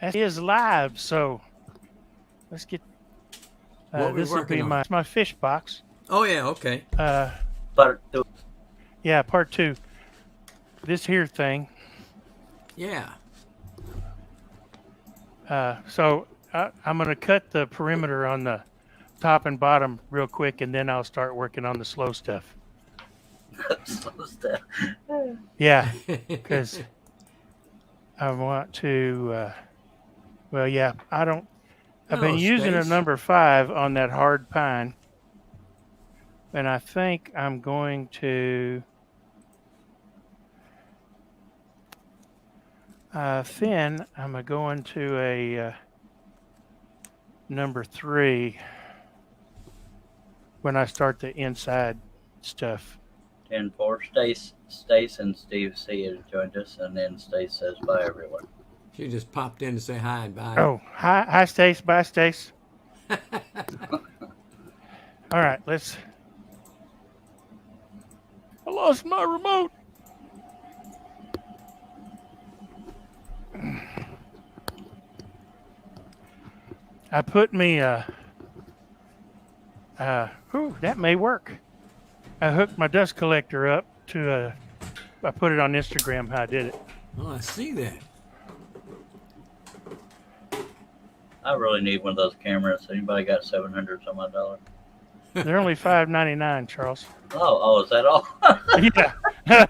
That is live, so let's get. What we This will working be on? my fish box. Oh yeah, okay. Part two. Yeah, part 2. This here thing. Yeah. So I'm going to cut the perimeter on the top and bottom real quick, and then I'll start working on the slow stuff. Slow stuff. Yeah, because I want to. Well, yeah, I don't. I've been Hello, using a Stace. number 5 on that hard pine, and I think I'm going to. Then I'm going to a number 3 when I start the inside stuff. 10-4. Stace and Steve C has joined us, and then Stace says bye, everyone. She just popped in to say hi and bye. Oh, hi, Stace. Bye, Stace. All right, let's. I lost my remote. I put me that may work. I hooked my dust collector up to I put it on Instagram how I did it. Oh, I see that. I really need one of those cameras. Anybody got $700 some odd dollars? They're only $5.99, Charles. Oh, is that all? Yeah.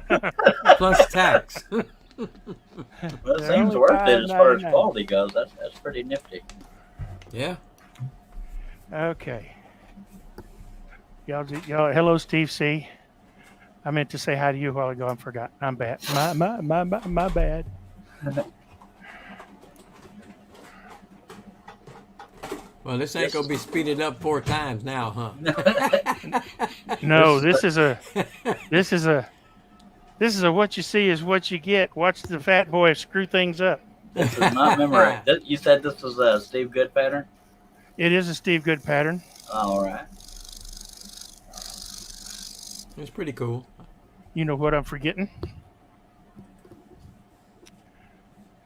Plus tax. Well, it They're seems only worth it as far as $5.99. quality goes. That's pretty nifty. Yeah. Okay. Y'all, hello, Steve C. I meant to say hi to you a while ago. I forgot. I'm bad. My bad. Well, this ain't gonna be speeded up 4 times now, huh? No, this is a what you see is what you get. Watch the fat boy screw things up. This is not memory. You said this was a Steve Good pattern? It is a Steve Good pattern. All right. It's pretty cool. You know what I'm forgetting?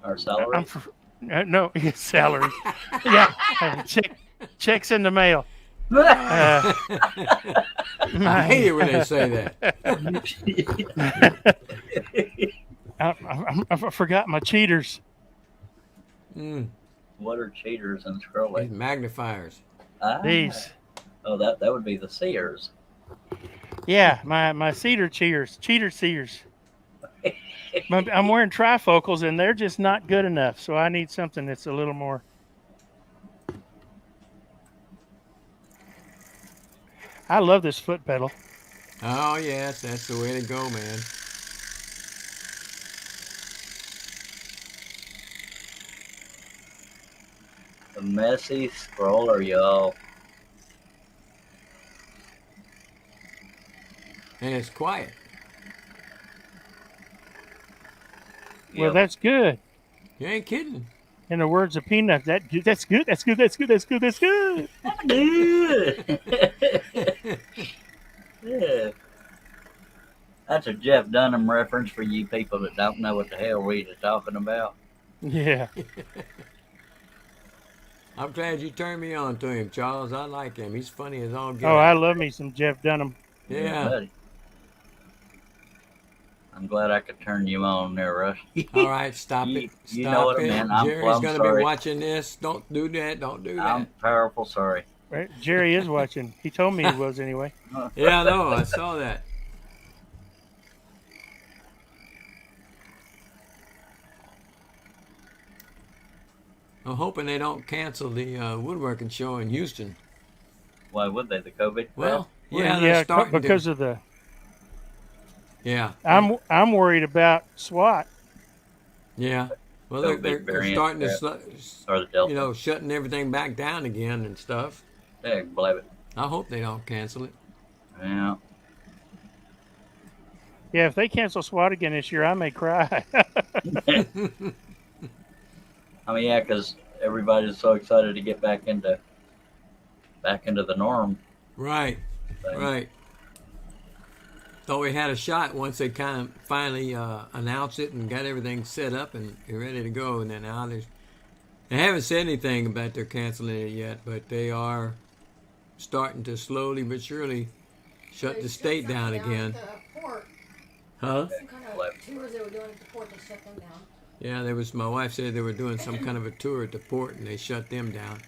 Our salary? No, salary. Yeah, checks in the mail. I hate it when they say that. I forgot my cheaters. What are cheaters and These scrolling? magnifiers. These. Oh, that would be the seers. Yeah, my cheater seers. I'm wearing trifocals and they're just not good enough. So I need something that's a little more. I love this foot pedal. Oh yes, that's the way to go, man. The messy scroller, y'all. And it's quiet. Well, that's good. You ain't kidding. In the words of Peanut, that's good. That's good. That's good. That's good. Good. Yeah. That's a Jeff Dunham reference for you people that don't know what the hell we're talking about. Yeah. I'm glad you turned me on to him, Charles. I like him. He's funny as all get Oh, I out. love me some Jeff Dunham. Yeah. Buddy. I'm glad I could turn you on there, Russ. All right, stop it. Stop You know what I it. mean. I'm Jerry's plumb gonna sorry. be watching this. Don't do that. Don't do that. I'm powerful sorry. Right? Jerry is watching. He told me he was anyway. Yeah, I know. I saw that. I'm hoping they don't cancel the woodworking show in Houston. Why would they? The COVID? Well, yeah, yeah, they're starting because to. of the. Yeah, I'm worried about SWAT. yeah. Well, COVID they're variant, starting to, or the Delta. shutting everything back down again and stuff. Yeah, believe it. I hope they don't cancel it. Yeah. Yeah, if they cancel SWAT again this year, I may cry. I mean, yeah, because everybody's so excited to get back into the norm. Right, thing. right. Thought we had a shot once they kind of finally announced it and got everything set up and ready to go, and then now They haven't said anything about their canceling it yet, but they are starting to slowly but surely shut the state down again. The port. Huh? Some kind of tours they were doing at the port, they shut them down. Yeah, there was. My wife said they were doing some kind of a tour at the port, and they shut them down.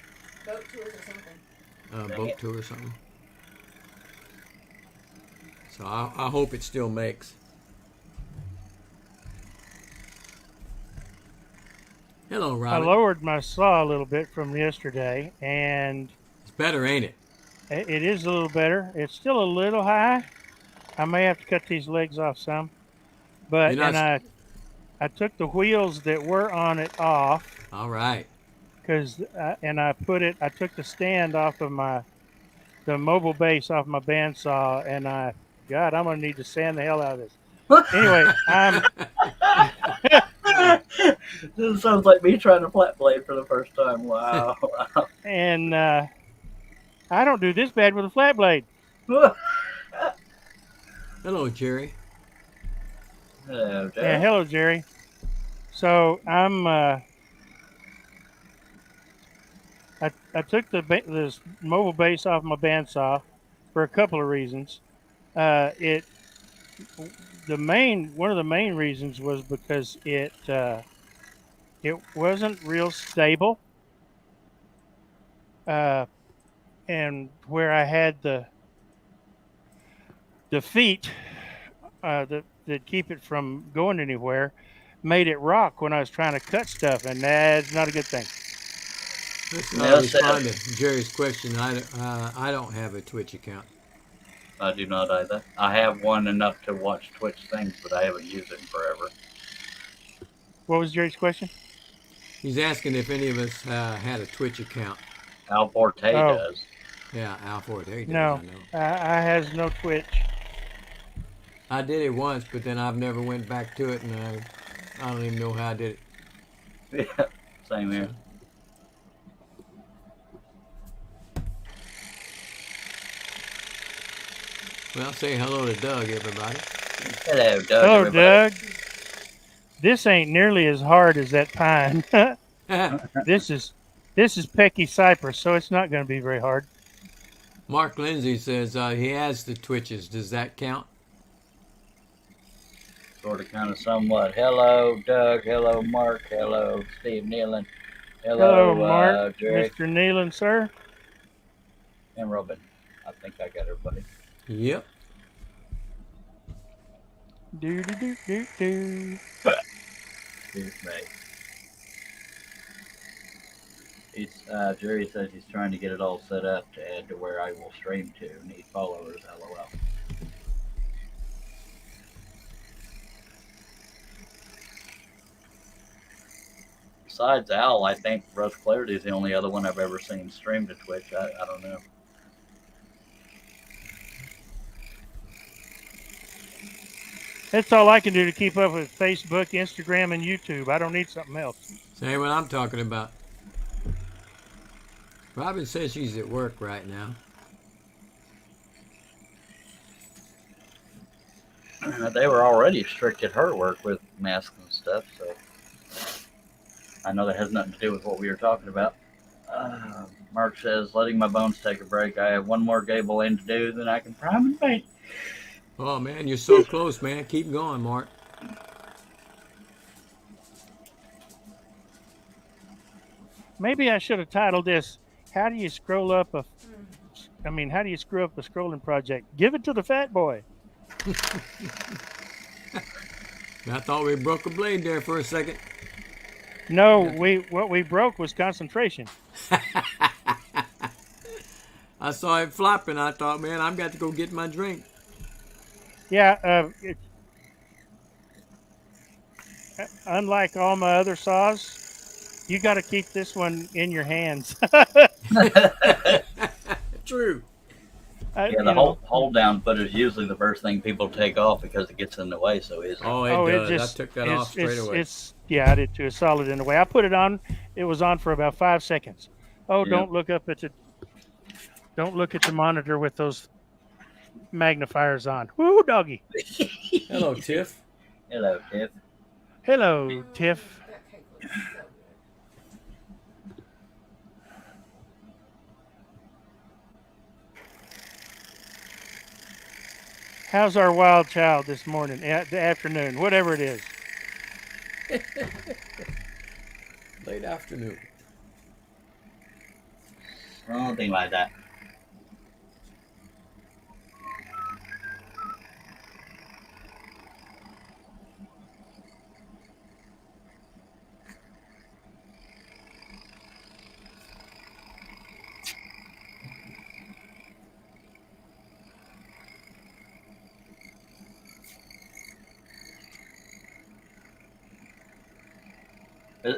Boat tours or something. Boat tour or something. So I hope it still makes. Hello, I Robin. lowered my saw a little bit from yesterday, and It's better, ain't it? it is a little better. It's still a little high. I may have to cut these legs off some, but You're not- I took the wheels that were on it off All right. because I took the stand off of the mobile base off my bandsaw, and God, I'm gonna need to sand the hell out of this. Anyway, This sounds like me trying to flat blade for the first time. Wow. and I don't do this bad with a flat blade. Hello, Jerry. Hello, Jack. Yeah, hello, Jerry. So I took this mobile base off my bandsaw for a couple of reasons. One of the main reasons was because it wasn't real stable, and where I had the feet that keep it from going anywhere made it rock when I was trying to cut stuff, and that's not a good thing. Listen, Well I respond said. to Jerry's question. I don't have a Twitch account. I do not either. I have one enough to watch Twitch things, but I haven't used it in forever. What was Jerry's question? He's asking if any of us had a Twitch account. Al Forte Oh. does. Yeah, Al Forte does, No, I know. I has no Twitch. I did it once, but then I've never went back to it, and I don't even know how I did it. Yeah, same here. Well, say hello to Doug, everybody. Hello, Doug. Hello, everybody. Doug. This ain't nearly as hard as that pine. This is Pecky Cypress, so it's not going to be very hard. Mark Lindsay says he has the Twitches. Does that count? Sort of, kind of, somewhat. Hello, Doug. Hello, Mark. Hello, Steve Nealon. Hello, Mark, Jerry, Mr. Nealon, sir. and Robin. I think I got everybody. Yep. Do do do do do. Excuse me. Jerry says he's trying to get it all set up to add to where I will stream to. Need followers, lol. Besides Al, I think Russ Clarity is the only other one I've ever seen stream to Twitch. I don't know. That's all I can do to keep up with Facebook, Instagram, and YouTube. I don't need something else. Say what I'm talking about. Robin says she's at work right now. They were already strict at her work with masks and stuff, so I know that has nothing to do with what we were talking about. Mark says, letting my bones take a break. I have one more gable end to do, then I can prime and paint. Oh, man, you're so close, man. Keep going, Mark. Maybe I should have titled this, how do you scroll up how do you screw up a scrolling project? Give it to the fat boy. I thought we broke a blade there for a second. No, what we broke was concentration. I saw it flopping. I thought, man, I've got to go get my drink. Yeah, unlike all my other saws, you got to keep this one in your hands. True. Yeah, the hold down foot is usually the first thing people take off because it gets in the way so easily. Oh, it does. I took that off straight away. I did too. It's solid in the way. I put it on. It was on for about 5 seconds. Oh, Yeah. Don't look at the monitor with those magnifiers on. Woo, doggy. Hello, Tiff. Hello, Tiff. Hello, Tiff. That cake looks so good. How's our wild child this morning, the afternoon, whatever it is? Late afternoon. Something like that.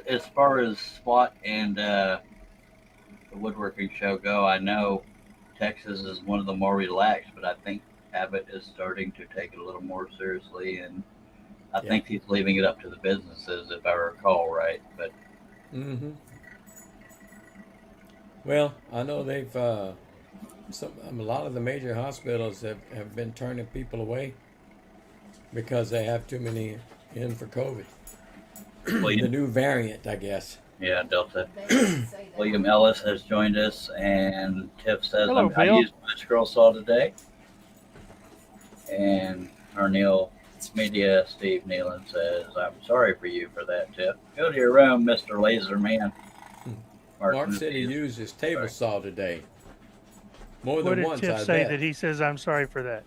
As far as SWAT and the woodworking show go, I know Texas is one of the more relaxed, but I think Abbott is starting to take it a little more seriously, and I think he's leaving it up to the businesses, if I recall right. But Mm-hmm. Well, I know they've a lot of the major hospitals have been turning people away because they have too many in for COVID. The William, new variant, I guess. yeah, Delta. They didn't say that. William Ellis has joined us, and Tiff says, Hello, I Bill. used my scroll saw today. And our Neil Media, Steve Nealon says, I'm sorry for you for that, Tiff. Go to your room, Mr. Laser Man. Mark said he used his table saw today. More What than did once, Tiff I say bet. that he says, I'm sorry for that?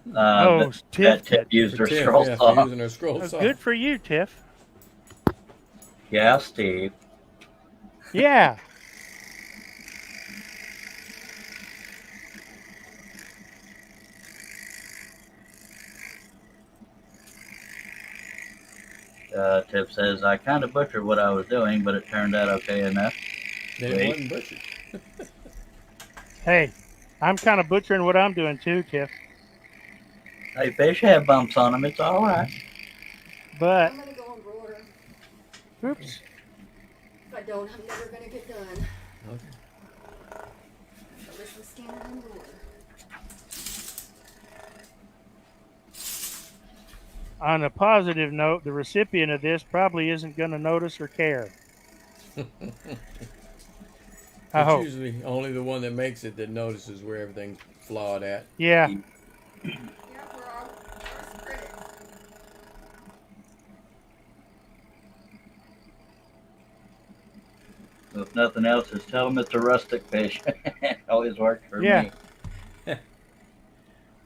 That Tiff. Tiff used her For Tiff, scroll yeah, saw. for using her scroll That's saw. good for you, Tiff. Yeah, Steve. Yeah. Tiff says, I kind of butchered what I was doing, but it turned out okay enough. Then it wasn't butchered. Hey, I'm kind of butchering what I'm doing too, Tiff. Hey, fish have bumps on them. It's all right. But, I'm gonna go and order. oops. If I don't, I'm never gonna get done. Okay. So this was scanning and order. On a positive note, the recipient of this probably isn't going to notice or care. I It's hope. usually only the one that makes it that notices where everything's flawed at. Yeah. Yeah, we're our worst critic. So if nothing else, just tell them it's a rustic fish. It always worked for Yeah. me.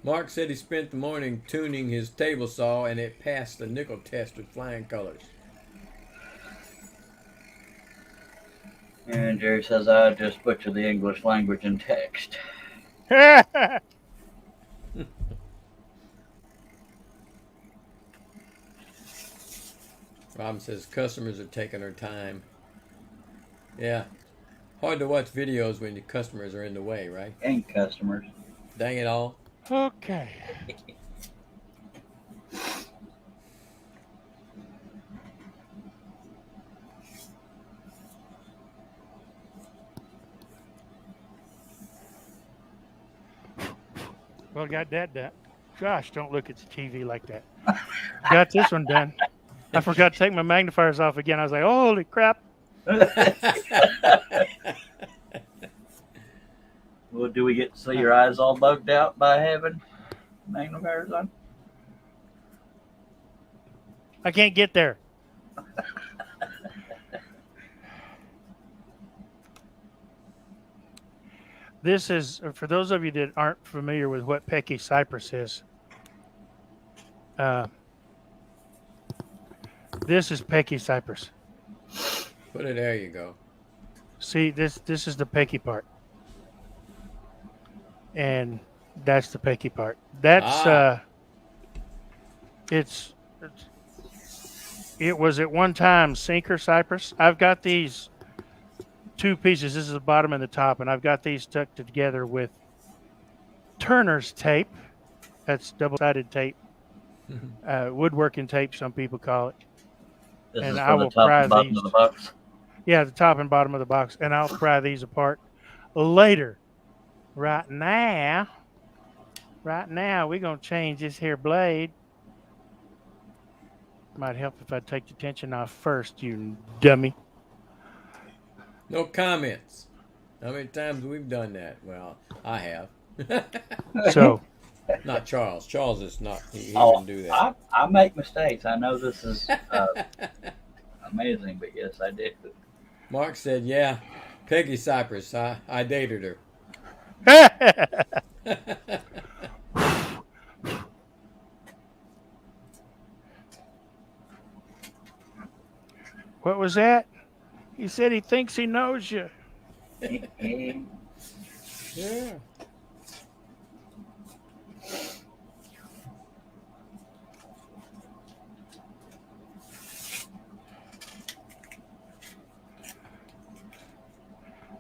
Mark said he spent the morning tuning his table saw and it passed the nickel test with flying colors. And Jerry says, I just butchered the English language in text. Robin says customers are taking their time. Yeah. Hard to watch videos when your customers are in the way, right? And customers. Dang it all. Okay. Well, got that done. Gosh, don't look at the TV like that. Got this one done. I forgot to take my magnifiers off again. I was like, oh, holy crap. Well, do we get to see your eyes all bugged out by having magnifiers on? I can't get there. This is, for those of you that aren't familiar with what Pecky Cypress is, this is Pecky Cypress. Put it there you go. See, this is the Pecky part. And that's the Pecky part. That's, it was at one time Sinker Cypress. I've got these two pieces. This is the bottom and the top, and I've got these stuck together with Turner's tape. That's double-sided tape, woodworking tape, some people call it. This And is I from the will top pry and bottom these. of the box. Yeah, the top and bottom of the box, and I'll pry these apart later. Right now, we're gonna change this here blade. Might help if I take the tension off first, you dummy. No comments. How many times we've done that? Well, I have. So Not Charles. Charles is not. He Oh, wouldn't do that. I make mistakes. I know this is amazing, but yes, I did. Mark said, "Yeah, Peggy Cypress. I dated her." What was that? He said he thinks he knows you. Yeah.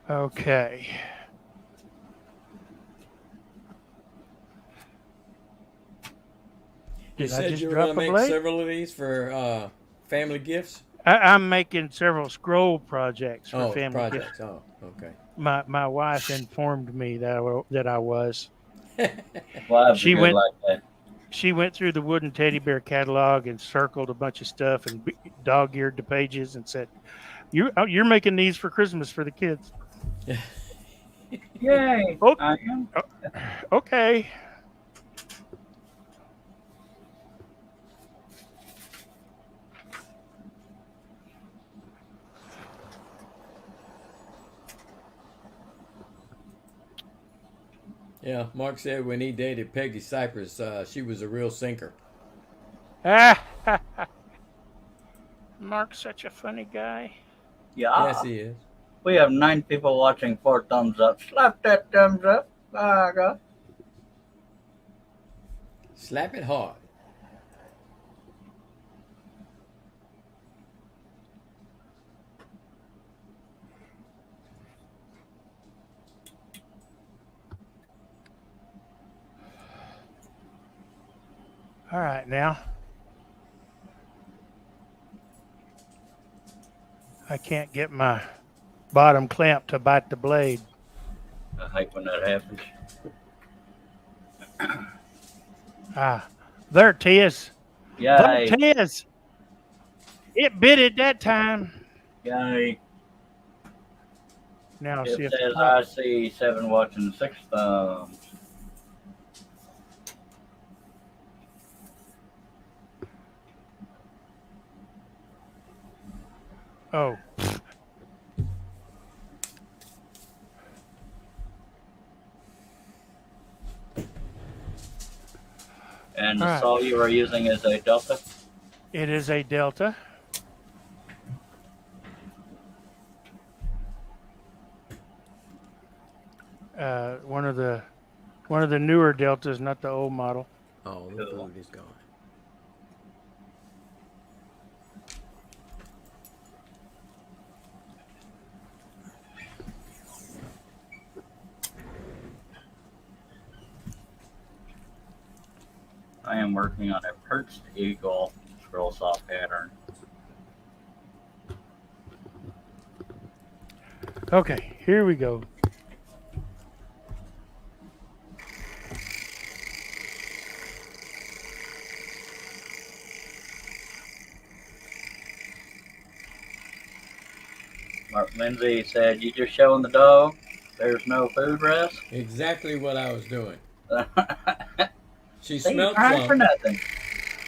Okay. You Did I said just you were drop going to a make blade? several of these for family gifts. I'm making several scroll projects for Oh, family. projects. Oh, okay. My wife informed me that I was. Wives She are good went- like that. She went through the wooden teddy bear catalog and circled a bunch of stuff and dog-eared the pages and said, "You're making these for Christmas for the kids." Yay! Oh. I am. Okay. Yeah, Mark said when he dated Peggy Cypress, she was a real sinker. Mark's such a funny guy. Yeah. Yes, he is. We have 9 people watching. 4 thumbs up. Slap that thumbs up. Ah, God. Slap it hard. All right, now. I can't get my bottom clamp to bite the blade. I hate when that happens. There it is. There Yay! it is. It bit it that time. Yay! Now It see if says I see 7 watching, 6 thumbs. oh, And the Alright. saw you are using is a Delta. it is a Delta. One of the newer Deltas, not the old model. Oh, the Cool. food is gone. I am working on a perched eagle scroll saw pattern. Okay, here we go. Mark Lindsay said, "You just showing the dog? There's no food rest." Exactly what I was doing. She See, smelled crying for some. nothing.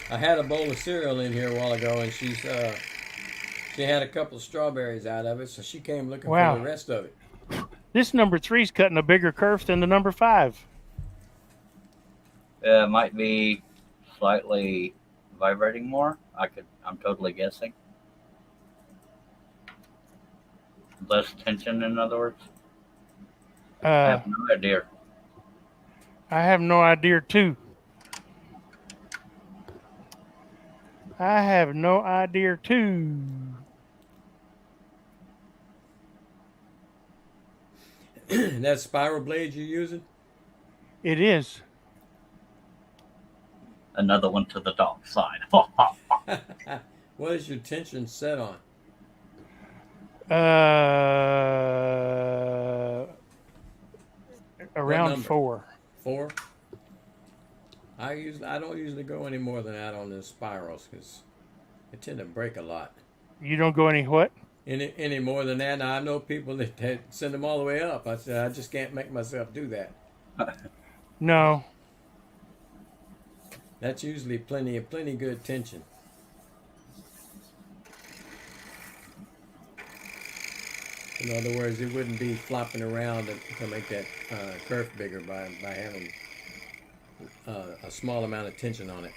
I had a bowl of cereal in here a while ago, and she had a couple of strawberries out of it, so she came looking Wow. for the rest of it. This number 3's cutting a bigger curve than the number 5. Might be slightly vibrating more. I'm totally guessing. Less tension, in other words. I have no idea. I have no idea too. I have no idea too. That spiral blade you're using? It is. Another one to the dog side. What is your tension set on? Around number? 4. 4? I don't usually go any more than that on the spirals because they tend to break a lot. You don't go any what? Any more than that? Now, I know people that send them all the way up. I said I just can't make myself do that. No. That's usually plenty good tension. In other words, it wouldn't be flopping around to make that kerf bigger by having a small amount of tension on it.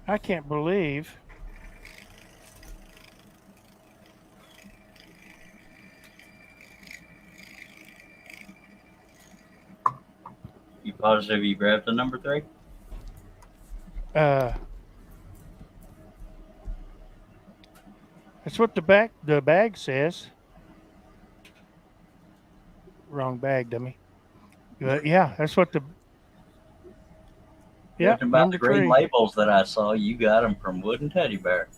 I can't believe You positive you grabbed the number 3? that's what the bag says. Wrong bag, dummy. But yeah, that's what the Judging by number the green 3. labels that I saw, you got them from Wooden Teddy Bear.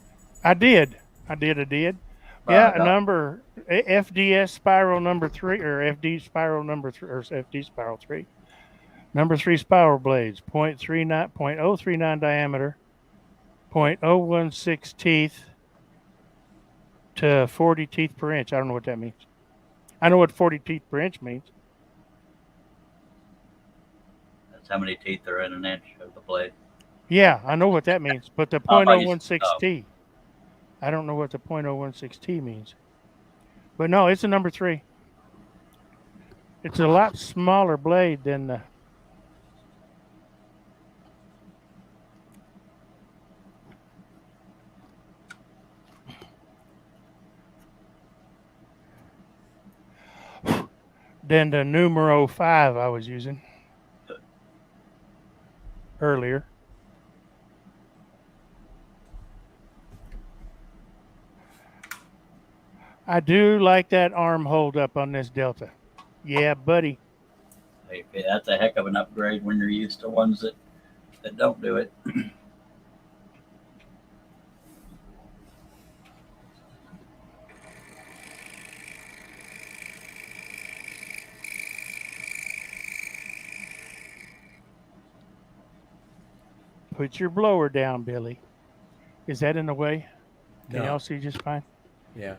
I did. Yeah, Right on. number FDS spiral number 3 or FD spiral number 3 or FD spiral 3. Number 3 spiral blades, 0.39 diameter, 0.016 teeth to 40 teeth per inch. I don't know what that means. I know what 40 teeth per inch means. That's how many teeth are in an inch of the blade. Yeah, I know what that means. But the Oh, you- 0.016T, I don't know what the 0.016T means. But no, it's a number 3. It's a lot smaller blade than the. Than the numero 5 I was using earlier. I do like that arm hold up on this Delta. Yeah, buddy. Hey, that's a heck of an upgrade when you're used to ones that don't do it. Put your blower down, Billy. Is that in the way? Can No. y'all see just fine? Yeah.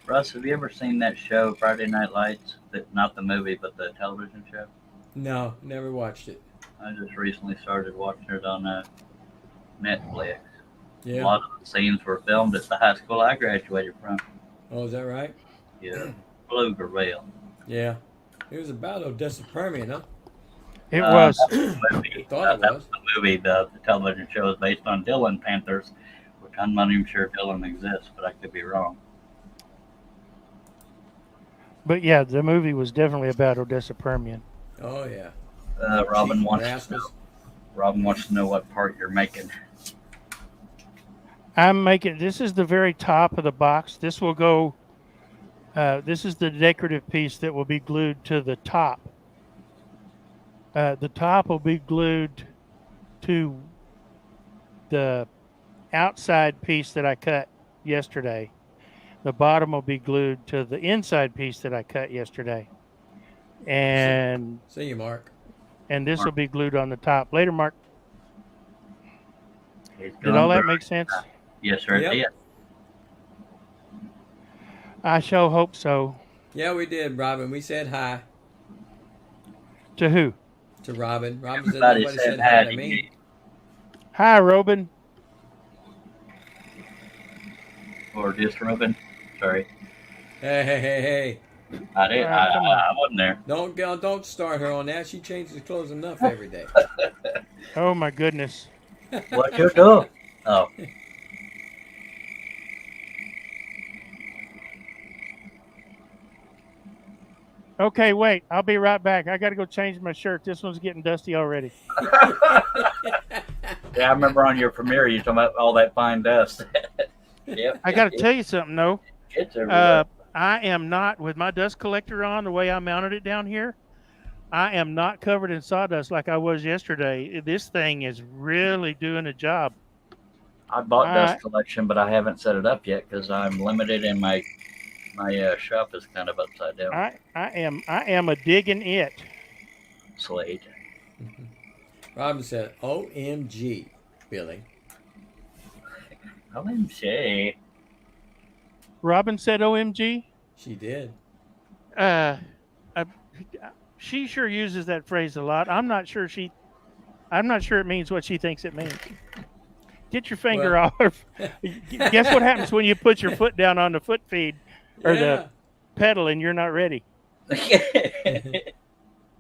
Russ, have you ever seen that show, Friday Night Lights? Not the movie, but the television show? No, never watched it. I just recently started watching it on Netflix. A Yeah. lot of the scenes were filmed at the high school I graduated from. Oh, is that right? Yeah, Pflugerville. Yeah. It was about Odessa Permian, huh? It was. Movie. Thought it That was. was the movie. The television show is based on Dylan Panthers, which I'm not even sure Dylan exists, but I could be wrong. But yeah, the movie was definitely about Odessa Permian. Oh yeah. Robin Chief wants to know. Rascals. Robin wants to know what part you're making. I'm making, this is the very top of the box. This will go, this is the decorative piece that will be glued to the top. The top will be glued to the outside piece that I cut yesterday. The bottom will be glued to the inside piece that I cut yesterday. And See you, Mark. this will be glued on the top. Later, Mark. He's Did going all that through make it. sense? Yes, sir. Yep. It did. I shall hope so. Yeah, we did, Robin. We said hi To who? to Robin. Robin said Everybody nobody said said hi hi to to me. you. Hi, Robin. Or just Robin. Sorry. Hey. I did. All right, come on. I wasn't there. Don't start her on that. She changes clothes enough every day. Oh my goodness. What you do? Oh, Okay, wait. I'll be right back. I got to go change my shirt. This one's getting dusty already. Yeah, I remember on your premiere you talking about all that fine dust. Yep. I got to tell you something, though. It's everywhere. I am not, with my dust collector on the way I mounted it down here, I am not covered in sawdust like I was yesterday. This thing is really doing a job. I bought I, dust collection, but I haven't set it up yet because I'm limited and my shop is kind of upside down. I am a digging it. Slade. Robin said, OMG, Billy. OMG. Robin said OMG. She did. Uh, she sure uses that phrase a lot. I'm not sure it means what she thinks it means. Get your finger Well- off. Guess what happens when you put your foot down on the foot feed or the pedal and you're not ready?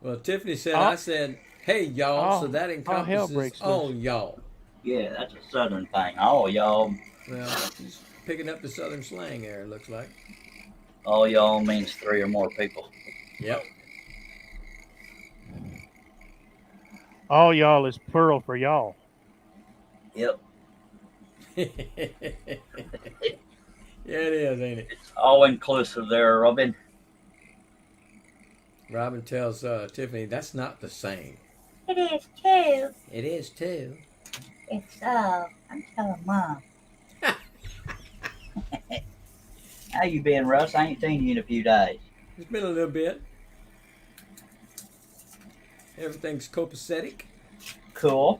Well, Tiffany said, Oh. I said, hey, y'all. So that all hell encompasses breaks all loose. y'all. Yeah, that's a southern thing. All y'all. Well, she's picking up the southern slang there, it looks like. All y'all means 3 or more people. Yep. All y'all is plural for y'all. Yep. Yeah, it is, ain't it? It's all inclusive there, Robin. Robin tells Tiffany, that's not the same. It is too. It is too. It's I'm telling Mom. How you been, Russ? I ain't seen you in a few days. It's been a little bit. Everything's copacetic. Cool.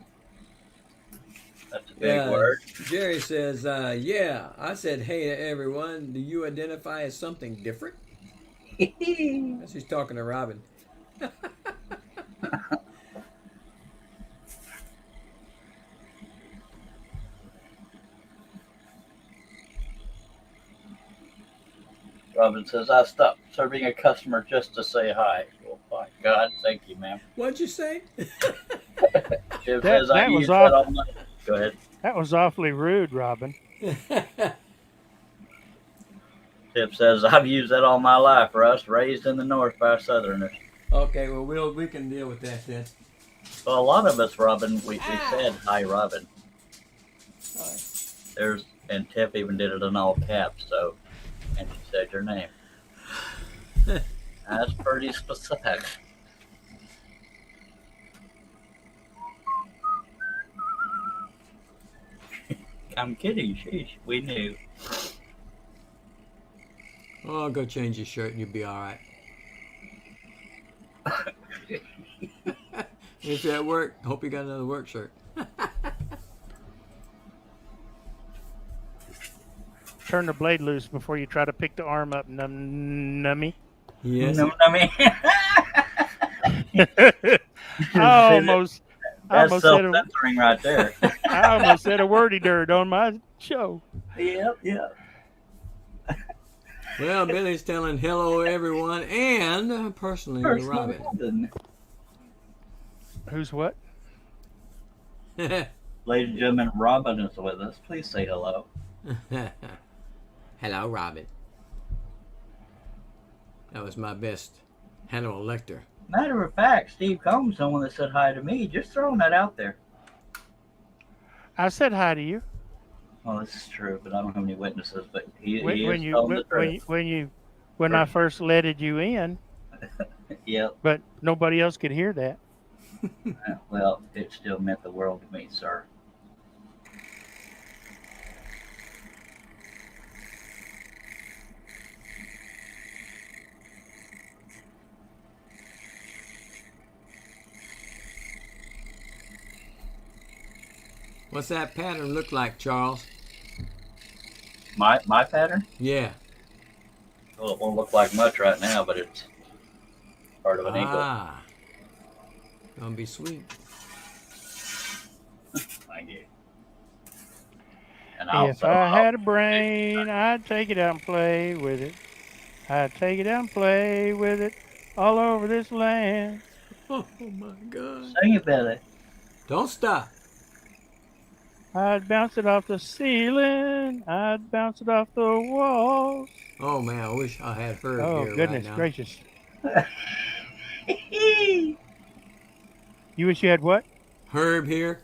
That's a big word. Jerry says, yeah. I said, hey to everyone. Do you identify as something different? As he's talking to Robin. Robin says, I stopped serving a customer just to say hi. Well, my God, thank you, ma'am. What'd you say? Jim That- says, I that was use that off- all my... Go ahead. That was awfully rude, Robin. Tip says, I've used that all my life, Russ. Raised in the North by Southerners. Okay, well, we can deal with that then. Well, a lot of us, Robin, we said, hi, Robin. And Tiff even did it in all caps, so, and she said your name. That's pretty specific. I'm kidding, sheesh, we knew. Oh, go change your shirt and you'll be all right. If you're at work, hope you got another work shirt. Turn the blade loose before you try to pick the arm up, nummy. Yes. You know what I mean? I almost That's said self-censoring right there. I almost said a wordy dirt on my show. Yep. Well, Billy's telling hello everyone and personally to Robin. Who's what? Ladies and gentlemen, Robin is with us. Please say hello. Hello, Robin. That was my best Hannibal Lecter. Matter of fact, Steve Combs, someone that said hi to me, just throwing that out there. I said hi to you. Well, this is true, but I don't have any witnesses. But he When is you telling the truth. when I first letted you in, Yep. but nobody else could hear that. Well, it still meant the world to me, sir. What's that pattern look like, Charles? My pattern? Yeah. Well, it won't look like much right now, but it's part of an eagle. Ah. Gonna be sweet. Thank you. And I'll If I had a brain, I'd take it out and play with it. I'd take it out and play with it all over this land. Oh my God. sing it, Billy. Don't stop. I'd bounce it off the ceiling. I'd bounce it off the walls. Oh man, I wish I had Herb Oh, here goodness right now. gracious. You wish you had what? Herb here.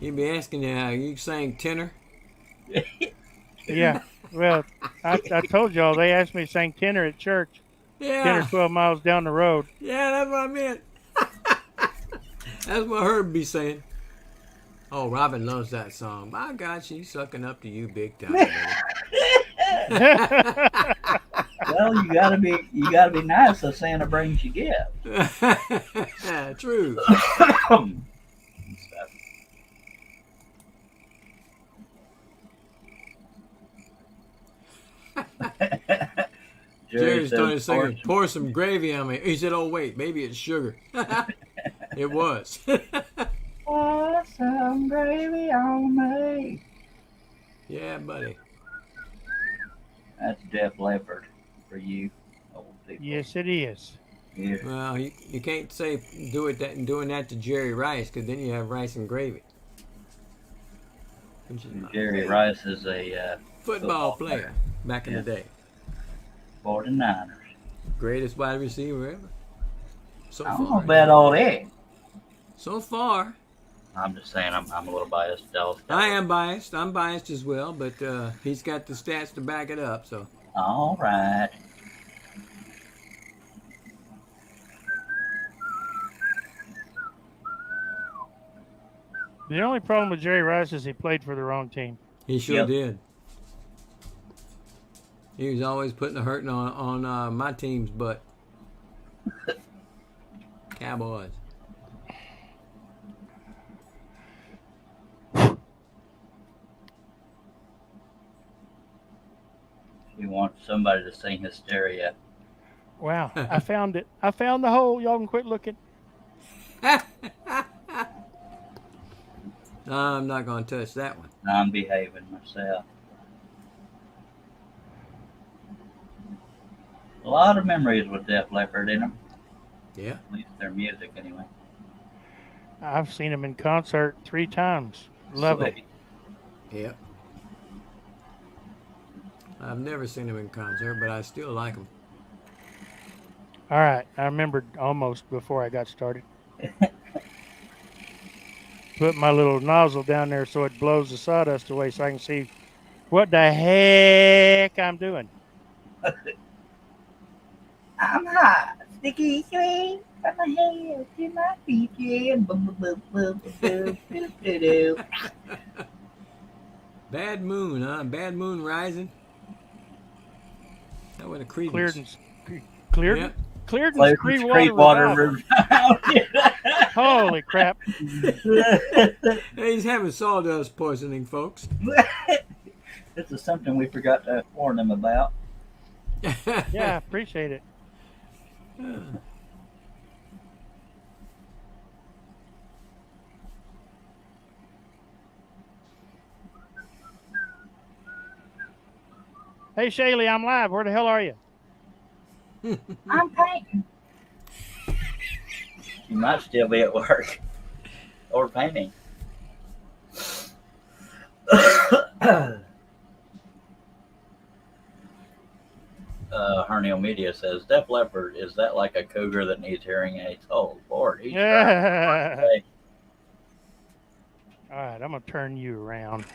He'd be asking you how you sang tenor. Yeah. Well, I told y'all they asked me to sing tenor at church, 10 or Yeah, 12 miles down the road. yeah, that's what I meant. That's what Herb be saying. Oh, Robin loves that song. My God, she's sucking up to you big time, buddy. Well, you gotta be nice so Santa brings you gifts. True. Jerry started says, singing, pour some gravy on me. He said, oh, wait, maybe it's sugar. It was. "Pour some gravy on me." Yeah, buddy. That's Def Leppard for you old people. Yes, it is. Yeah. Well, you can't say doing that to Jerry Rice, because then you have rice and gravy. Which is not Jerry fair. Rice is a Football player back in the day. 49ers. Greatest wide receiver ever. So I don't know far. about all that. So far. I'm just saying I'm a little biased. Dallas. I am biased. I'm biased as well, but he's got the stats to back it up, so. All right. The only problem with Jerry Rice is he played for the wrong team. He sure Yep. did. He was always putting the hurting on my team's butt. Cowboys. We want somebody to sing Hysteria. Wow, I found it. I found the hole. Y'all can quit looking. I'm not going to touch that one. I'm behaving myself. A lot of memories with Def Leppard in them. Yeah. At least their music, anyway. I've seen him in concert 3 times. Love it. Sweet. Yep. I've never seen him in concert, but I still like him. All right, I remembered almost before I got started. Put my little nozzle down there so it blows the sawdust away so I can see what the heck I'm doing. I'm hot, sticky sweet, from my head to my feet, yeah. Boom, boom, boom, boom, boom, boom, boom, boom. Bad moon, huh? Bad moon rising. That would have Creedence. Cleared Yep. Cleared Creedwater Revival. Revival. Holy crap. Hey, he's having sawdust poisoning, folks. This is something we forgot to warn them about. Yeah, appreciate it. Hey, Shaylee, I'm live. Where the hell are you? I'm painting. You might still be at work or painting. Hernial Media says, Def Leppard, is that like a cougar that needs hearing aids? Oh, Lord. He's Yeah. trying. All right, I'm going to turn you around.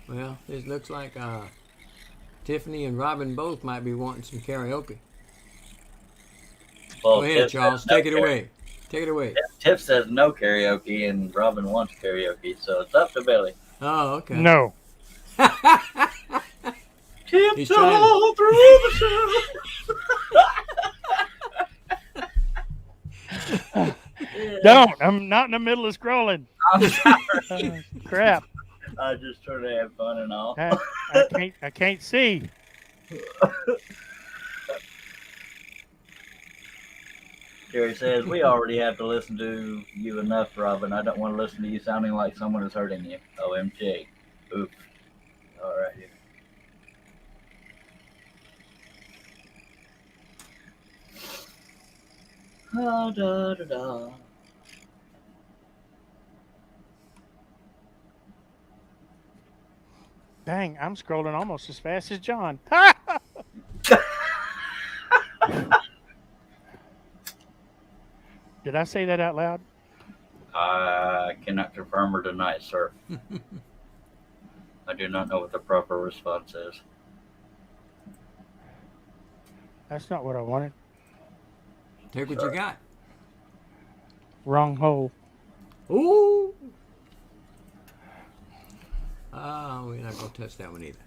Well, it looks like Tiffany and Robin both might be wanting some karaoke. Well, Go ahead, Tiff Charles. says no Take it away. Take it away. Tiff says no karaoke, and Robin wants karaoke, so it's up to Billy. Oh, okay. No. He's trying- all through the show. Don't. I'm not in the middle of scrolling. I'm sorry. Crap. I just trying to have fun and all. I can't see. Jerry says, we already have to listen to you enough, Robin. I don't want to listen to you sounding like someone is hurting you. OMG. Oops. All right. Ah, da, da, da. Dang, I'm scrolling almost as fast as John. Did I say that out loud? I cannot confirm or deny, sir. I do not know what the proper response is. That's not what I wanted. Take what you got. Wrong hole. Ooh. We're not gonna touch that one either.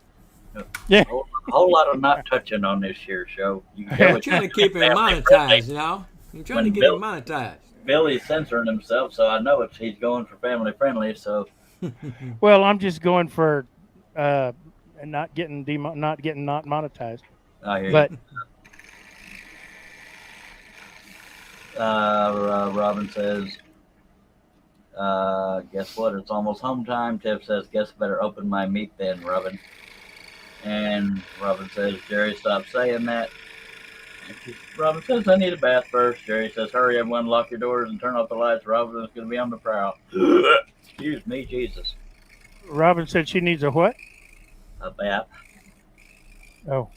Yeah. A whole lot of not touching on this here show. You can go I'm with trying to keep it family monetized, you know. I'm trying to When get Bill- it monetized. Billy's censoring himself, so I know he's going for family friendly. So Well, I'm just going for not getting not monetized. I hear But you. Robin says, guess what? It's almost home time. Tiff says, guess I better open my meat then, Robin. And Robin says, Jerry, stop saying that. Robin says, I need a bath first. Jerry says, hurry, everyone, lock your doors and turn off the lights. Robin is going to be on the prowl. Excuse me, Jesus. Robin said she needs a what? A bath. Oh,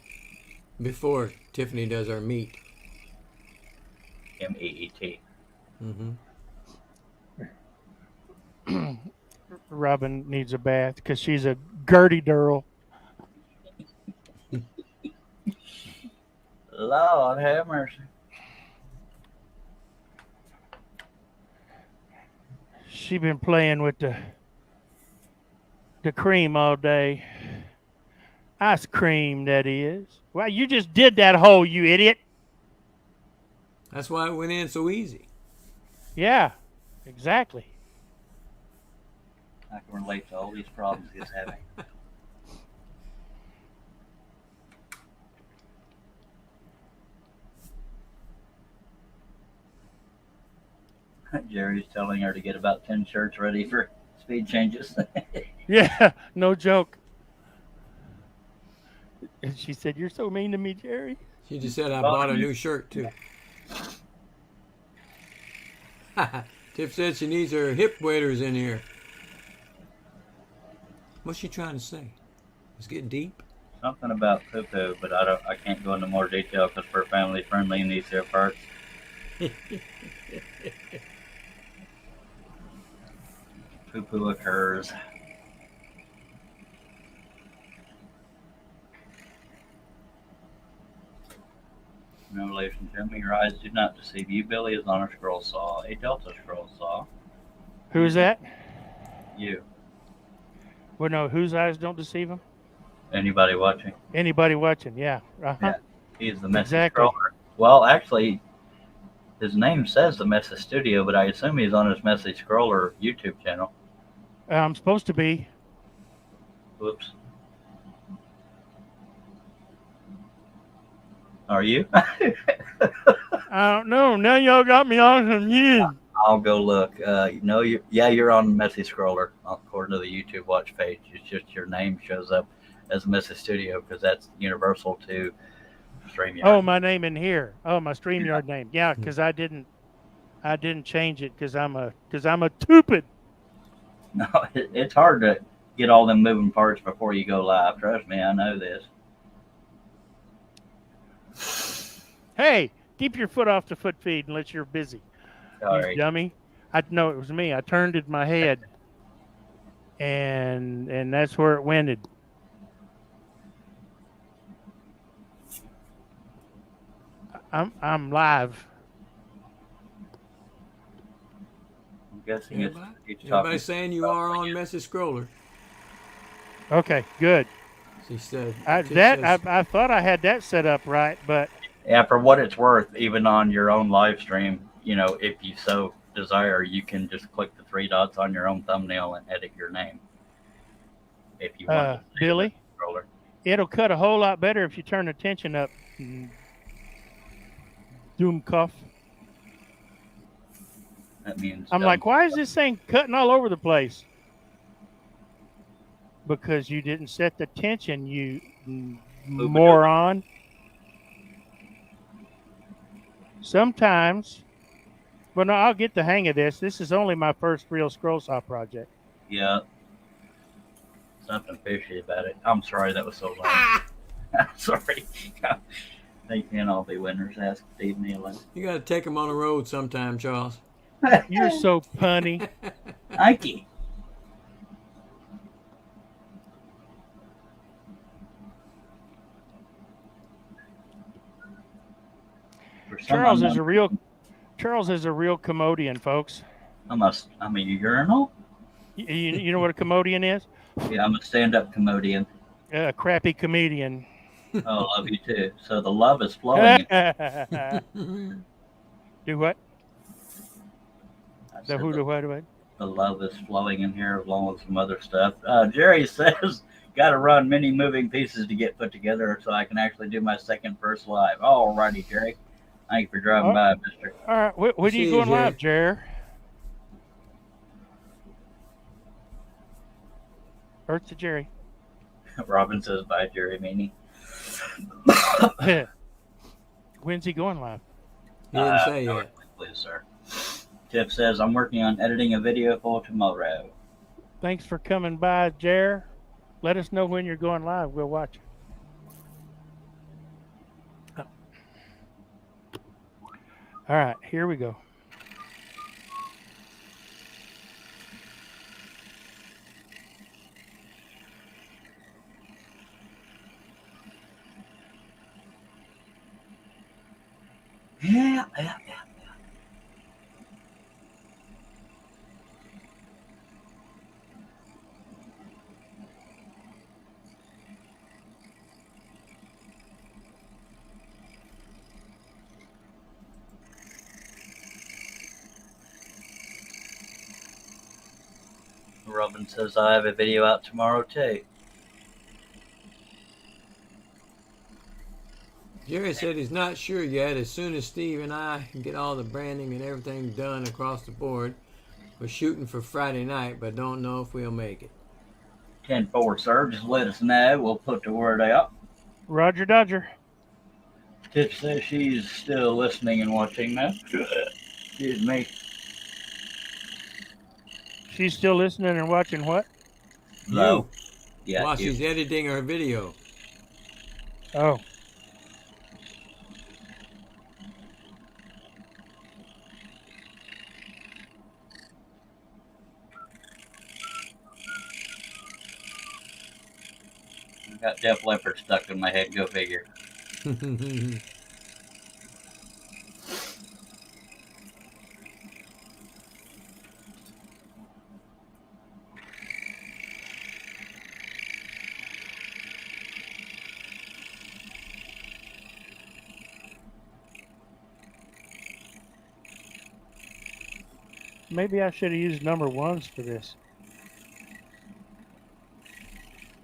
Before Tiffany does our meat. MEET. Mm-hmm. Robin needs a bath because she's a Gertie Durrell. Lord have mercy. She been playing with the cream all day. Ice cream, that is. Well, you just did that hole, you idiot. That's why it went in so easy. Yeah, exactly. I can relate to all these problems he's having. Jerry's telling her to get about 10 shirts ready for speed changes. Yeah, no joke. And she said, "You're so mean to me, Jerry." She just said I bought a new shirt too. Tiff said she needs her hip waders in here. What's she trying to say? It's getting deep. Something about poo-poo, but I can't go into more detail because we're family friendly in these here parts. Poo-poo occurs. No relation to me. Your eyes do not deceive you. Billy is on a scroll saw, a Delta scroll saw. Who's that? You. Well, no, whose eyes don't deceive him? Anybody watching? Anybody watching? Yeah. Uh-huh. Yeah. He's the message Exactly. scroller. Well, actually, his name says the Message Studio, but I assume he's on his Message Scroller YouTube channel. I'm supposed to be. Whoops. Are you? I don't know. Now y'all got me on some news. I'll go look. No, you're on Message Scroller according to the YouTube watch page. It's just your name shows up as Message Studio because that's universal to StreamYard. Oh, my name in here. Oh, my StreamYard name. Yeah, because I didn't change it because I'm a stupid. No, it's hard to get all them moving parts before you go live. Trust me, I know this. Hey, keep your foot off the foot feed unless you're busy. Sorry. You dummy. I know it was me. I turned it in my head, and that's where it wended. I'm live. I'm guessing it's talking. Everybody's saying you are on Message Scroller. Okay, good. She said. I Tiff says- thought I had that set up right, but Yeah, for what it's worth, even on your own live stream, if you so desire, you can just click the three dots on your own thumbnail and edit your name. If you want to. Billy, Scroller. it'll cut a whole lot better if you turn the tension up. Doom cuff. That means I'm like, why is this thing cutting all over the place? Because you didn't set the tension, you moron. Sometimes Well, no, I'll get the hang of this. This is only my first real scroll saw project. Yeah. Something fishy about it. I'm sorry that was so loud. I'm sorry. They can't all be winners. Ask Steve Nealon. You got to take them on the road sometime, Charles. You're so punny. Nike. For some Charles is unknown- a real commodian, folks. I'm a urinal. You know what a commodian is? Yeah, I'm a stand-up comedian. A crappy comedian. Oh, love you too. So the love is flowing. Do what? I The said who? The what? the love is flowing in here along with some other stuff. Jerry says, got to run many moving pieces to get put together so I can actually do my second first live. Alrighty, Jerry. Thank you for driving by, mister. All right. When are See you you, going live, Jer? Earth to Jerry. Robin says, bye, Jerry Meany. When's he going live? He didn't say no, yet. please, sir. Tiff says, I'm working on editing a video for tomorrow. Thanks for coming by, Jer. Let us know when you're going live. We'll watch. All right, here we go. Yeah. Robin says, I have a video out tomorrow, too. Jerry said he's not sure yet. As soon as Steve and I can get all the branding and everything done across the board, we're shooting for Friday night, but don't know if we'll make it. 10-4, sir. Just let us know. We'll put the word out. Roger Dodger. Tiff says she's still listening and watching now. Excuse me. She's still listening and watching what? No. Yeah. While you. she's editing her video. Oh. I got Def Leppard stuck in my head. Go figure. Maybe I should have used number ones for this.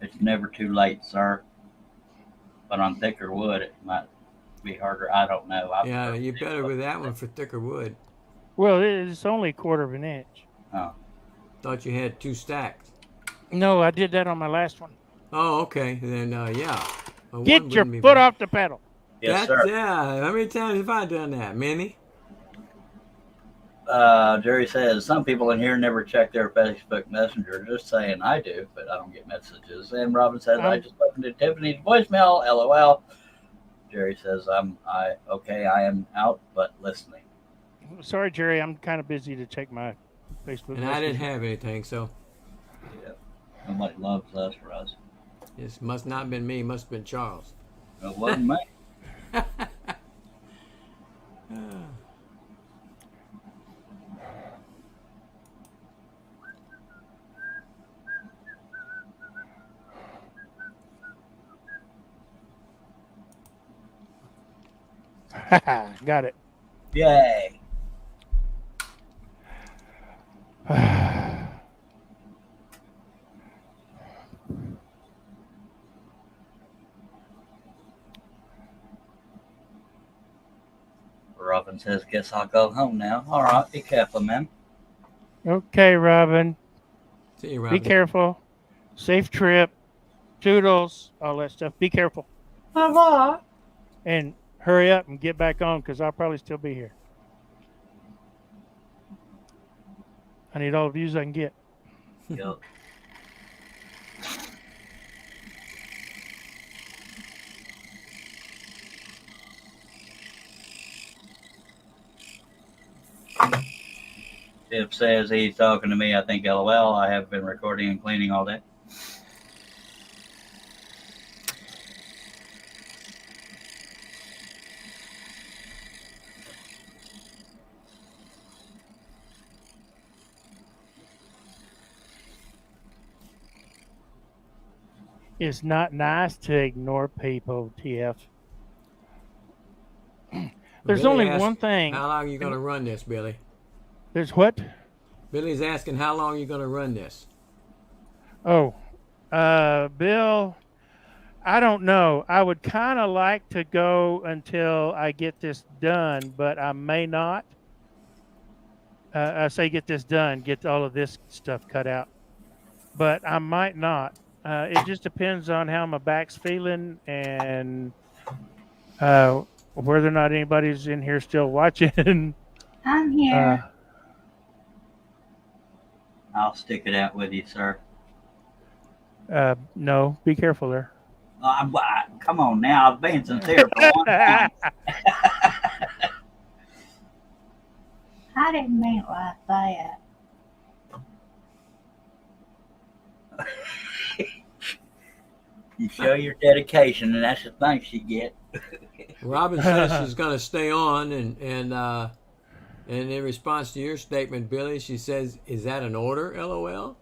It's never too late, sir. But on thicker wood, it might be harder. I don't know. Yeah, you better with that one for thicker wood. Well, it's only a quarter of an inch. Oh. Thought you had 2 stacks. No, I did that on my last one. Oh, okay. Then, yeah. Well, Get one your wouldn't be foot bad. off the pedal. Yes, That's, sir. yeah. How many times have I done that? Many? Jerry says, some people in here never check their Facebook Messenger. Just saying I do, but I don't get messages. And Robin says, I just listened to Tiffany's voicemail. LOL. Jerry says, I am out, but listening. Sorry, Jerry. I'm kind of busy to check my Facebook. And I didn't Messenger. have anything, so Yeah. Nobody loves us for us. it must not have been me. Must have been Charles. It wasn't me. Got it. Yay. Robin says, guess I'll go home now. All right, be careful, man. Okay, Robin. See you, Robin. Be careful. Safe trip. Toodles. All that stuff. Be careful. Bye-bye. And hurry up and get back on because I'll probably still be here. I need all the views I can get. Yep. If says he's talking to me, I think LOL. I have been recording and cleaning all day. It's not nice to ignore people, TF. There's Billy only asked, one thing. How long are you going to run this, Billy? There's what? Billy's asking how long you going to run this. Oh, Bill, I don't know. I would kind of like to go until I get this done, but I may not. I say get this done, get all of this stuff cut out, but I might not. It just depends on how my back's feeling and whether or not anybody's in here still watching. I'm here. I'll stick it out with you, sir. No, be careful there. Come on now, I've been sincere for one time. I didn't mean it like that. You show your dedication, and that's the thanks you get. Robin says she's going to stay on, and in response to your statement, Billy, she says, "Is that an order?" LOL.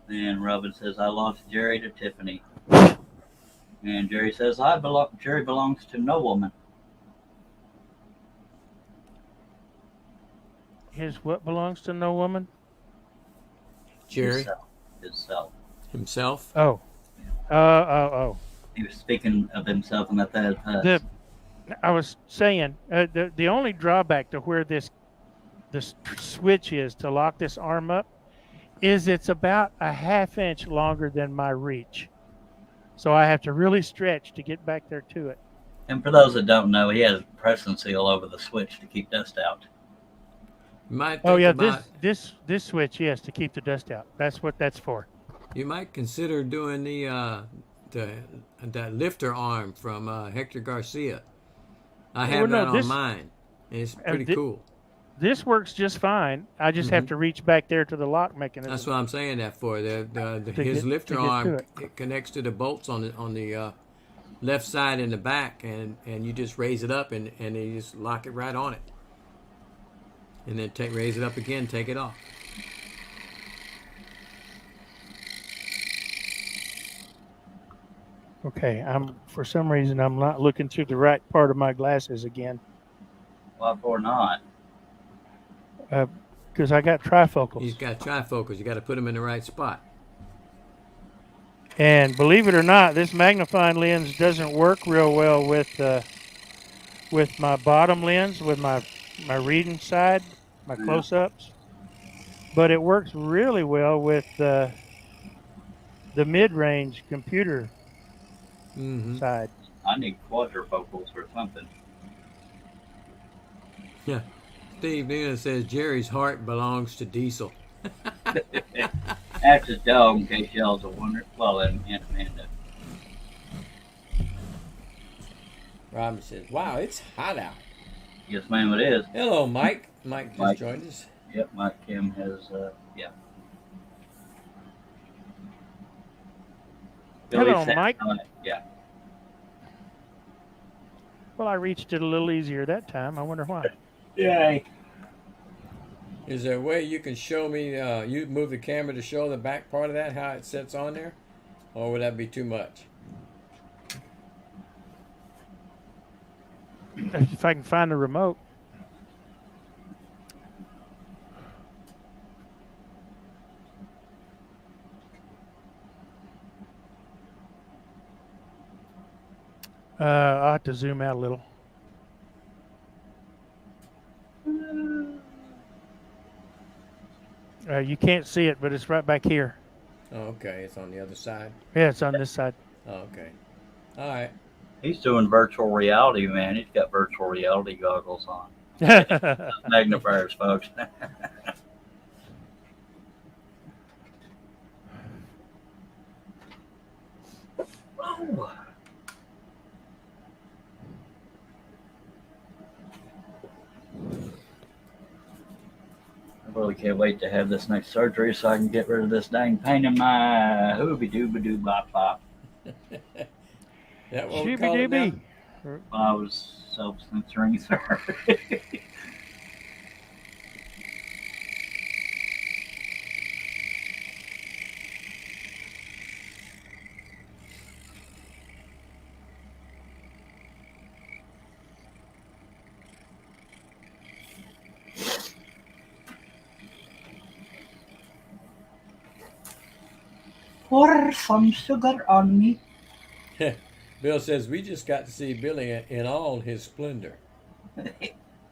And Robin says, I lost Jerry to Tiffany. And Jerry says, Jerry belongs to no woman. His what belongs to no woman? Jerry Himself. himself. Oh. He was speaking of himself in the third person. I was saying the only drawback to where this switch is to lock this arm up is it's about a ½ inch longer than my reach. So I have to really stretch to get back there to it. And for those that don't know, he has press and seal over the switch to keep dust out. You might Oh think yeah, about, this switch, to keep the dust out. That's what that's for. You might consider doing the lifter arm from Hector Garcia. I have that on mine. It's pretty cool. This works just fine. I just have to reach back there to the lock mechanism. That's what I'm saying that for. His lifter arm it connects to the bolts on the left side and the back, and you just raise it up and you just lock it right on it. And then raise it up again, take it off. Okay, for some reason I'm not looking through the right part of my glasses again. Why for not? Because I got trifocals. He's got trifocals. You got to put them in the right spot. And believe it or not, this magnifying lens doesn't work real well with my bottom lens, with my reading side, my close-ups. But it works really well with the mid-range computer side. I need quadrifocals or something. Yeah. Steve Nina says Jerry's heart belongs to Diesel. That's his dog, in case y'all's a wonder. Well, and Amanda. Robin says, "Wow, it's hot out." Yes, ma'am, it is. Hello, Mike. Mike just joined us. Yep, Mike Kim has, yeah. Hello, Mike. Yeah. Well, I reached it a little easier that time. I wonder why. Yay. Is there a way you can show me, you move the camera to show the back part of that, how it sits on there? Or would that be too much? If I can find the remote. I'll have to zoom out a little. You can't see it, but it's right back here. Oh, okay. It's on the other side. Yeah, it's on this side. Oh, okay. All right. He's doing virtual reality, man. He's got virtual reality goggles on. Magnifiers, folks. I really can't wait to have this next surgery so I can get rid of this dang pain in my hoobie dooba doo bop bop. That what we Shooby call it now? dooby. I was self censoring, sir. Pour some sugar on me. Bill says we just got to see Billy in all his splendor.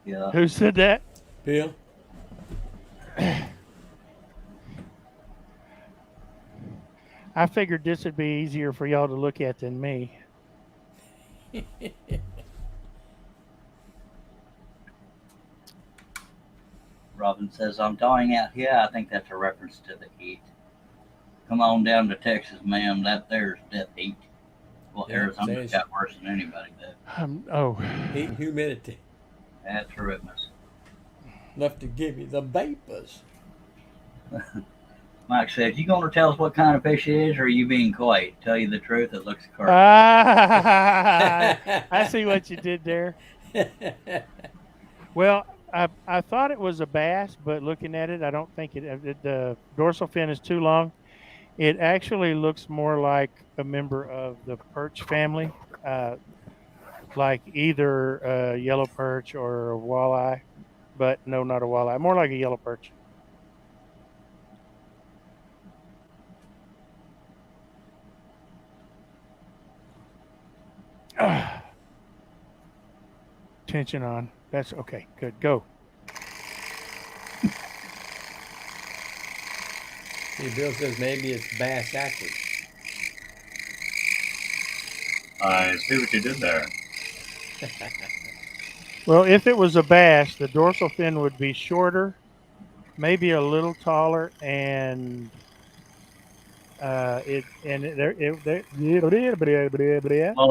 Yeah. Who said that? Bill, I figured this would be easier for y'all to look at than me. Robin says, I'm dying out here. I think that's a reference to the heat. Come on down to Texas, ma'am. That there's death heat. Well, Yeah, Arizona's there's- got worse than anybody does. Oh, heat and humidity. That's horrendous. Enough to give you the vapors. Mike says, you going to tell us what kind of fish it is, or are you being quiet? Tell you the truth, it looks carp. I see what you did there. Well, I thought it was a bass, but looking at it, I don't think the dorsal fin is too long. It actually looks more like a member of the perch family, like either a yellow perch or a walleye, but no, not a walleye. More like a yellow perch. Tension on. That's okay. Good. Go. See, Bill says maybe it's bass acid. I see what you did there. Well, if it was a bass, the dorsal fin would be shorter, maybe a little taller, and Well,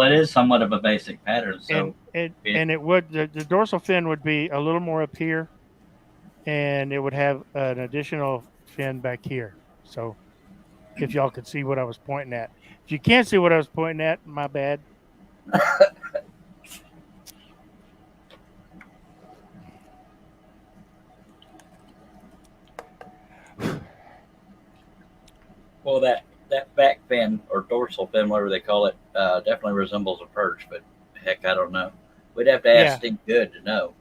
it is somewhat of a basic pattern, so and it would the dorsal fin would be a little more up here, and it would have an additional fin back here. So, if y'all could see what I was pointing at, if you can't see what I was pointing at, my bad. well, that back fin or dorsal fin, whatever they call it, definitely resembles a perch, but heck, I don't know. We'd have to ask Yeah. Steve Good to know.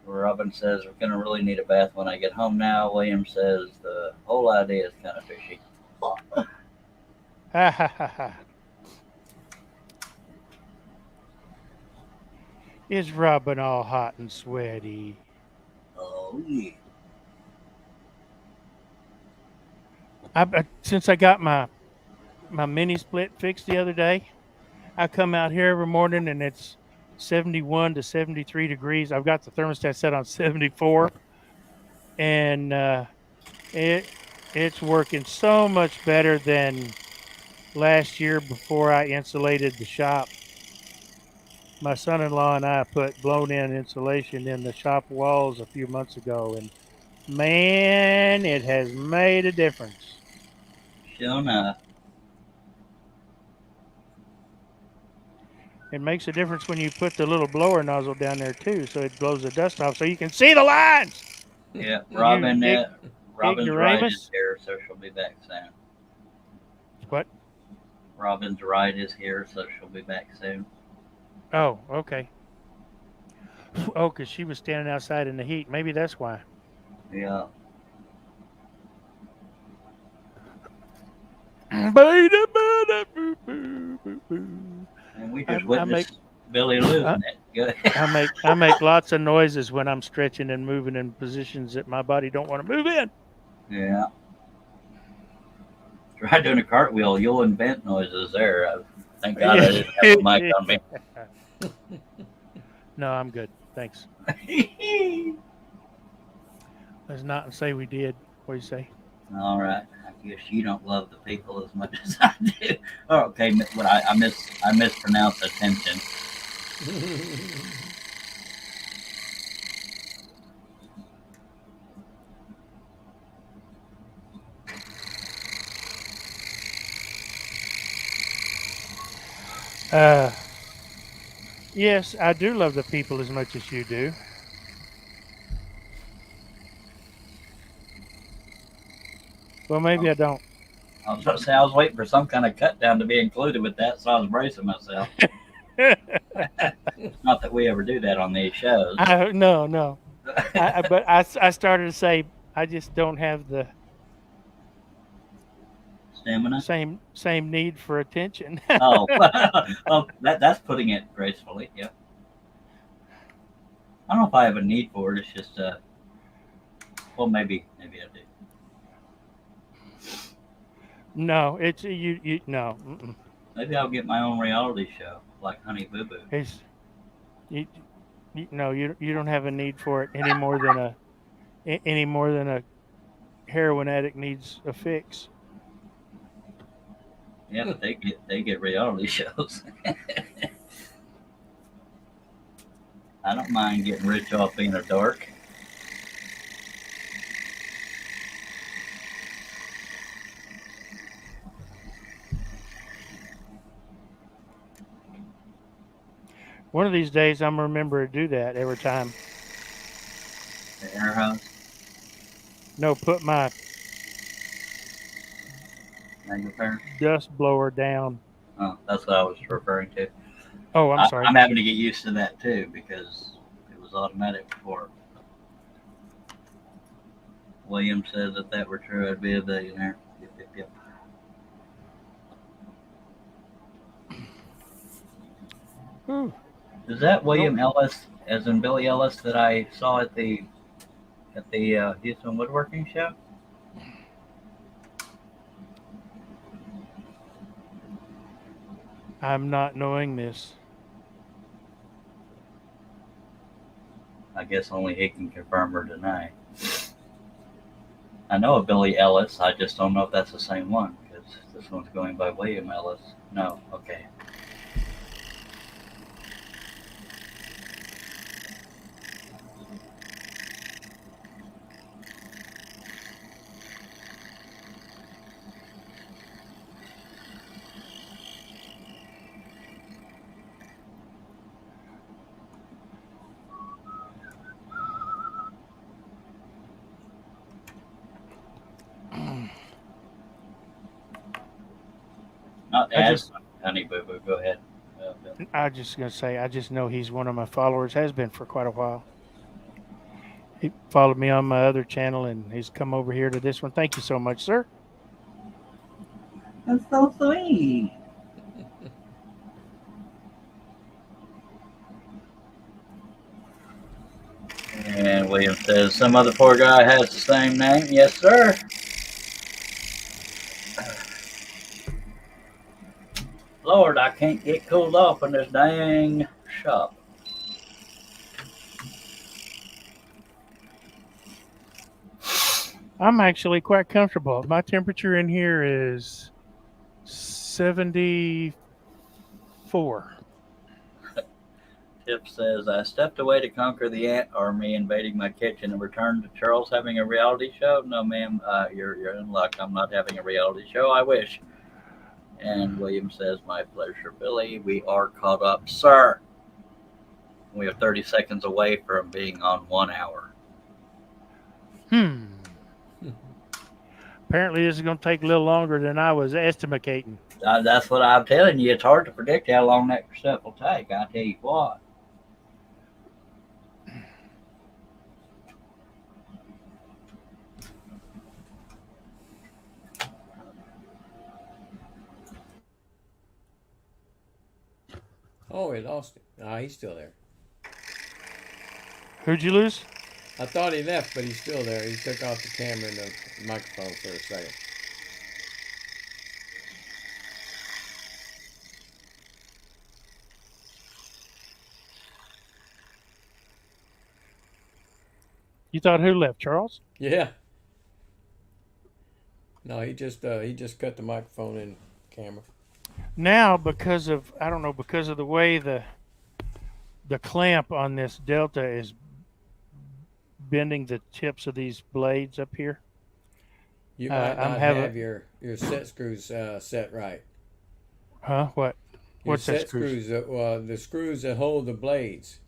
Robin says we're gonna really need a bath when I get home now. William says the whole idea is kind of fishy. Ha ha ha ha. Is Robin all hot and sweaty? Oh yeah. Since I got my mini split fixed the other day, I come out here every morning and it's 71 to 73 degrees. I've got the thermostat set on 74, and it's working so much better than last year before I insulated the shop. My son-in-law and I put blown-in insulation in the shop walls a few months ago, and man, it has made a difference. Sure enough. It makes a difference when you put the little blower nozzle down there too, so it blows the dust off, so you can see the lines. Yeah, Robin. Robin's ride ignoramus. is here, so she'll be back soon. What? Robin's ride is here, so she'll be back soon. Oh, okay. Oh, because she was standing outside in the heat. Maybe that's why. Yeah. And we just I witnessed Billy losing it. Good. I make lots of noises when I'm stretching and moving in positions that my body don't want to move in. Yeah. Try doing a cartwheel, you'll invent noises there. Thank God I didn't have a mic on me. No, I'm good. Thanks. Let's not say we did. What do you say? All right. guess you don't love the people as much as I do. Oh, okay, but I mispronounced attention. Yes, I do love the people as much as you do. Well, maybe I don't. I was going to say I was waiting for some kind of cut down to be included with that, so I was bracing myself. Not that we ever do that on these shows. No. But I started to say I just don't have the Stamina. same need for attention. Oh, well, that's putting it gracefully. Yep. I don't know if I have a need for it. It's just well, maybe I do. No, it's you no. Maybe I'll get my own reality show like Honey Boo Boo. It's no, you don't have a need for it any more than a heroin addict needs a fix. Yeah, but they get reality shows. I don't mind getting rich off being a dork. One of these days, I'm gonna remember to do that every time. The air hose. No, put my Magnifier. dust blower down. Oh, that's what I was referring to. Oh, I'm sorry. I'm having to get used to that too because it was automatic before. William says if that were true, I'd be a billionaire. Yep. Ooh. Is that William Ellis, as in Billy Ellis, that I saw at the Houston Woodworking Show? I'm not knowing this. I guess only he can confirm or deny. I know a Billy Ellis. I just don't know if that's the same one because this one's going by William Ellis. No, okay. Not as Honey Boo Boo. Go ahead. I just gonna say I just know he's one of my followers. Has been for quite a while. He followed me on my other channel and he's come over here to this one. Thank you so much, sir. That's so sweet. And William says some other poor guy has the same name. Yes, sir. Lord, I can't get cooled off in this dang shop. I'm actually quite comfortable. My temperature in here is 74. Tip says, I stepped away to conquer the ant army invading my kitchen and returned to Charles having a reality show. No, ma'am, you're in luck. I'm not having a reality show. I wish. And William says, my pleasure, Billy. We are caught up, sir. We are 30 seconds away from being on 1 hour. Apparently, this is going to take a little longer than I was estimating. That's what I'm telling you. It's hard to predict how long that stuff will take. I tell you what. Oh, we lost him. Ah, he's still there. Who'd you lose? I thought he left, but he's still there. He took off the camera and the microphone for a second. You thought who left, Charles? Yeah. No, he just cut the microphone and camera. Now, because of I don't know, because of the way the clamp on this Delta is bending the tips of these blades up here. You might I'm not having- have your set screws set right. Huh? What? Your What's that set screws? the screws that hold the blades,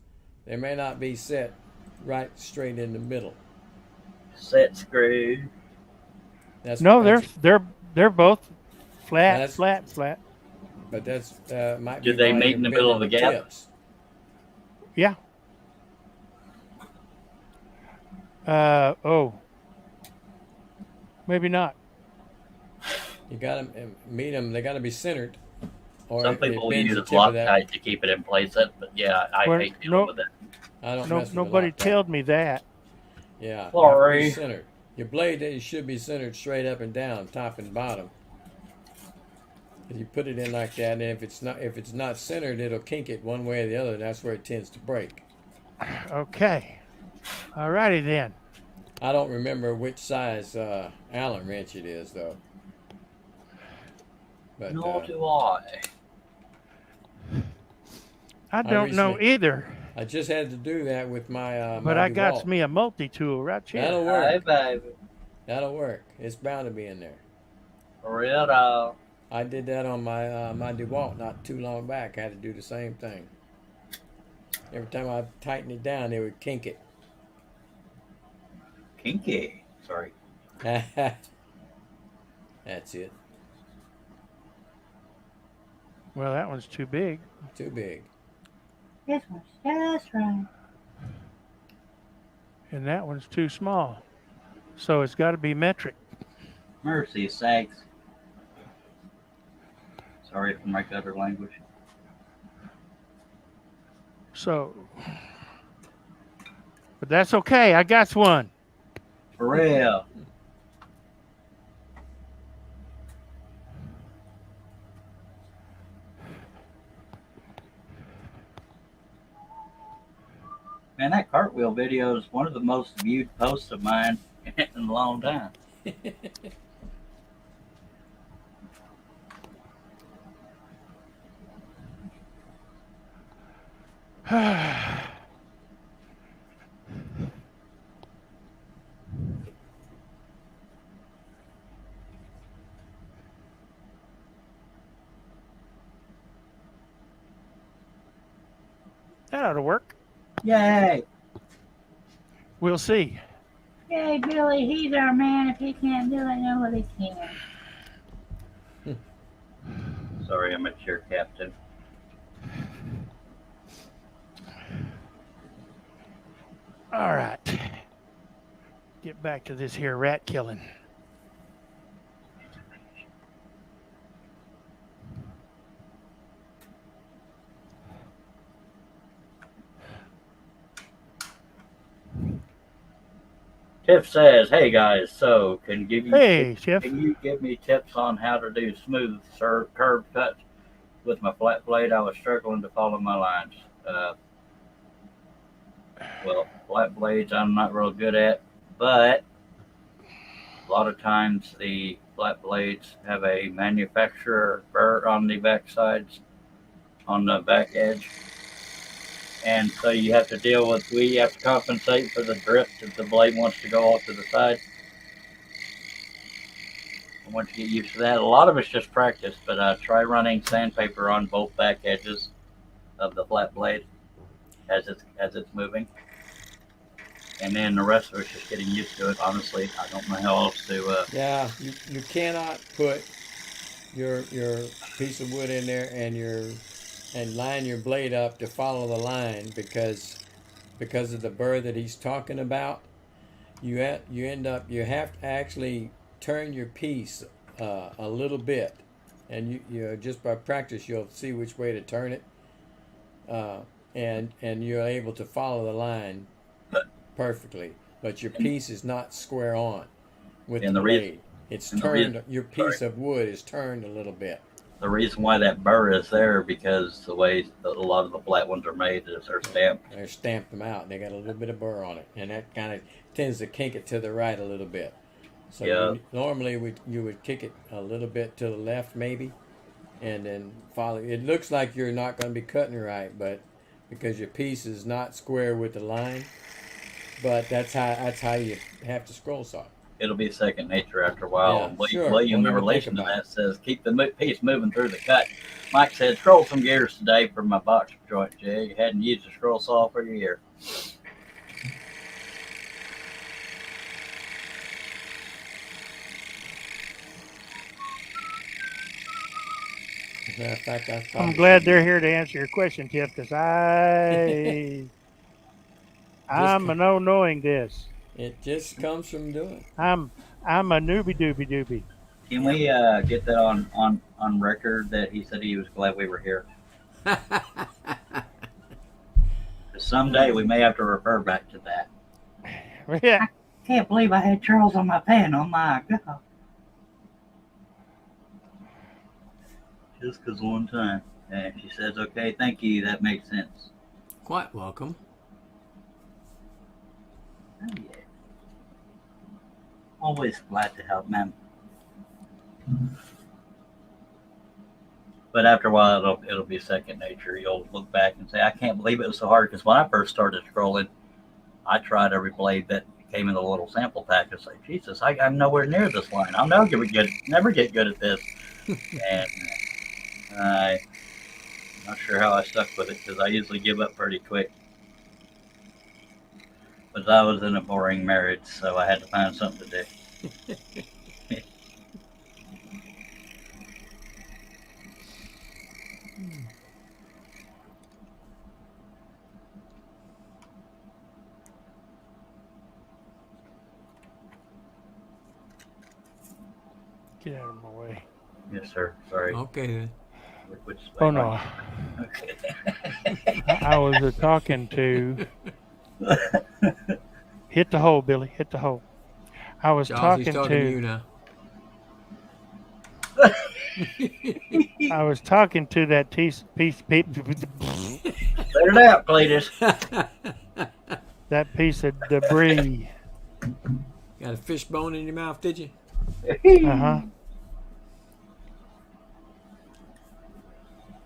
they may not be set right straight in the middle. Set screw. That's No, that's- they're both flat, That's- flat. But that's might Do be they why meet you're in the middle of bending the gap? tips. Yeah. Oh. Maybe not. You got to meet them. They got to be centered. Or Some it people bends use the tip of that. Loctite to keep it in place. But yeah, I Well, hate dealing no- with that. I don't No, mess with nobody Loctite. told me that. Yeah, Sorry. have to be centered. Your blade it should be centered straight up and down, top and bottom. If you put it in like that, and if it's not centered, it'll kink it one way or the other. And that's where it tends to break. Okay. Alrighty then. I don't remember which size Allen wrench it is though. But Nor do I. I don't know recently- either, I just had to do that with my. but my I got DeWalt. me a multi-tool right here. That'll Hey, work. baby. That'll work. It's bound to be in there. For real though. I did that on my my DeWalt not too long back. I had to do the same thing. Every time I tighten it down, it would kink it. Kinky. Sorry. That's it. Well, that one's too big. Too big. This one's just right. And that one's too small. So it's got to be metric. Mercy sakes. Sorry for my gutter language. So, but that's okay. I got one. For real. Man, that cartwheel video is one of the most viewed posts of mine in a long time. That ought to work. Yay! We'll see. Yay, Billy, he's our man. If he can't do it, nobody can. Sorry, I'm a cheer captain. All right. Get back to this here rat killing. Tiff says, "Hey guys, so can Hey, Chef. you give me tips on how to do smooth curve cuts with my flat blade? I was struggling to follow my lines. Well, flat blades I'm not real good at, but a lot of times the flat blades have a manufacturer burr on the back sides, on the back edge. And so you have to we have to compensate for the drift if the blade wants to go off to the side. And once you get used to that, a lot of it's just practice, but try running sandpaper on both back edges of the flat blade as it's moving. And then the rest of it's just getting used to it. Honestly, I don't know how else to. Yeah, you cannot put your piece of wood in there and line your blade up to follow the line because of the burr that he's talking about. You have to actually turn your piece a little bit, and you just by practice you'll see which way to turn it, and you're able to follow the line perfectly. But your piece is not square on with And the the reason- blade. It's and the turned. reason- Your piece of wood is turned a little bit. The reason why that burr is there because the way a lot of the flat ones are made is they're stamped. They stamped them out. They got a little bit of burr on it, and that kind of tends to kink it to the right a little bit. So Yeah. normally you would kick it a little bit to the left maybe, and then follow. It looks like you're not going to be cutting right, but because your piece is not square with the line, but that's how you have to scroll saw. It'll be second nature after a while. Yeah, And sure. William, in Won't even think relation to about that, says keep the piece moving through the cut. Mike said, scroll some gears today for my box joint jig. Hadn't used a scroll saw for a year. As a matter of fact, I I'm probably glad should- they're here to answer your question, Tiff, because I'm a no knowing this. It just comes from doing. I'm a newbie doobie doobie. Can we get that on record that he said he was glad we were here? 'Cause someday we may have to refer back to that. Yeah. Can't believe I had Charles on my panel. My God. Just 'cause one time. And she says, okay, thank you. That makes sense. Quite welcome. Oh, yeah. Always glad to help, man. But after a while, it'll be second nature. You'll look back and say, I can't believe it was so hard. Because when I first started scrolling, I tried every blade that came in a little sample pack. It's like, Jesus, I'm nowhere near this line. I'll never get good at this. And I'm not sure how I stuck with it because I usually give up pretty quick. But I was in a boring marriage, so I had to find something to do. Get out of my way. Yes, sir. Sorry. Okay then. Which way Oh, no. Okay. I was talking to. Hit the hole, Billy. Hit the hole. I was Charles, he's talking talking to to. you now. I was talking to that piece. Let it out, Cletus. That piece of debris. Got a fish bone in your mouth, did you? Uh-huh.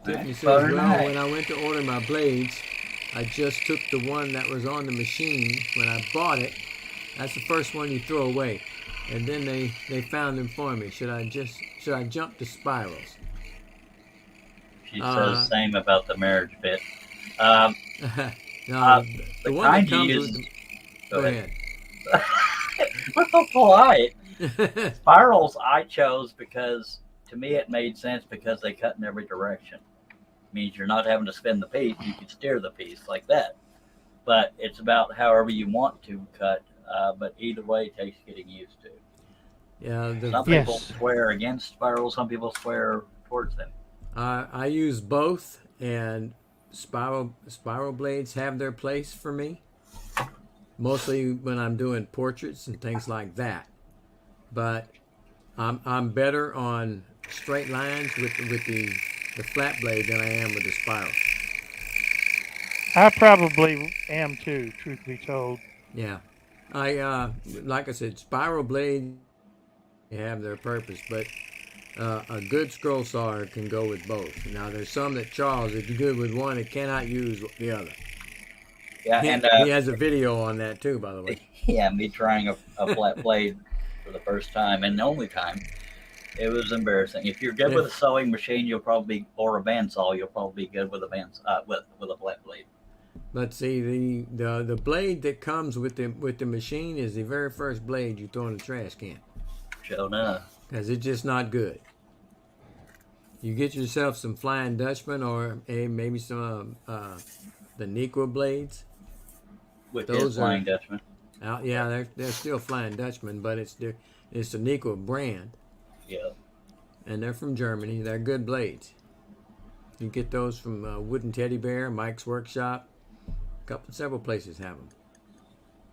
Tiffany says, Butter well, knife. when I went to order my blades, I just took the one that was on the machine. When I bought it, that's the first one you throw away. And then they found them for me. Should I jump to spirals? She says same about the marriage bit. No, The the one kind that you comes use. with the, Go go ahead. ahead. We're so polite. Spirals I chose because to me it made sense because they cut in every direction. Means you're not having to spin the piece, you can steer the piece like that. But it's about however you want to cut, but either way it takes getting used to. Yeah, Some Yes. people swear against spirals, some people swear towards them. I use both, and spiral blades have their place for me. Mostly when I'm doing portraits and things like that. But I'm better on straight lines with the flat blade than I am with the spiral. I probably am too, truth be told. Yeah, I like I said, spiral blades have their purpose, but a good scroll sawyer can go with both. Now there's some that Charles, if you're good with one, it cannot use the other. Yeah, He, and he has a video on that too, by the way. yeah, me trying a flat blade for the first time and the only time, it was embarrassing. If you're good with a sewing machine, you'll probably or a bandsaw, you'll probably be good with a with a flat blade. But see, the blade that comes with the machine is the very first blade you throw in the trash can, Sure enough. because it's just not good. You get yourself some Flying Dutchman or maybe some the Nequa blades. With Those his Flying Dutchman. Yeah, they're still Flying Dutchman, but it's the Nequa brand, Yeah. and they're from Germany. They're good blades. You get those from Wooden Teddy Bear, Mike's Workshop. Several places have them.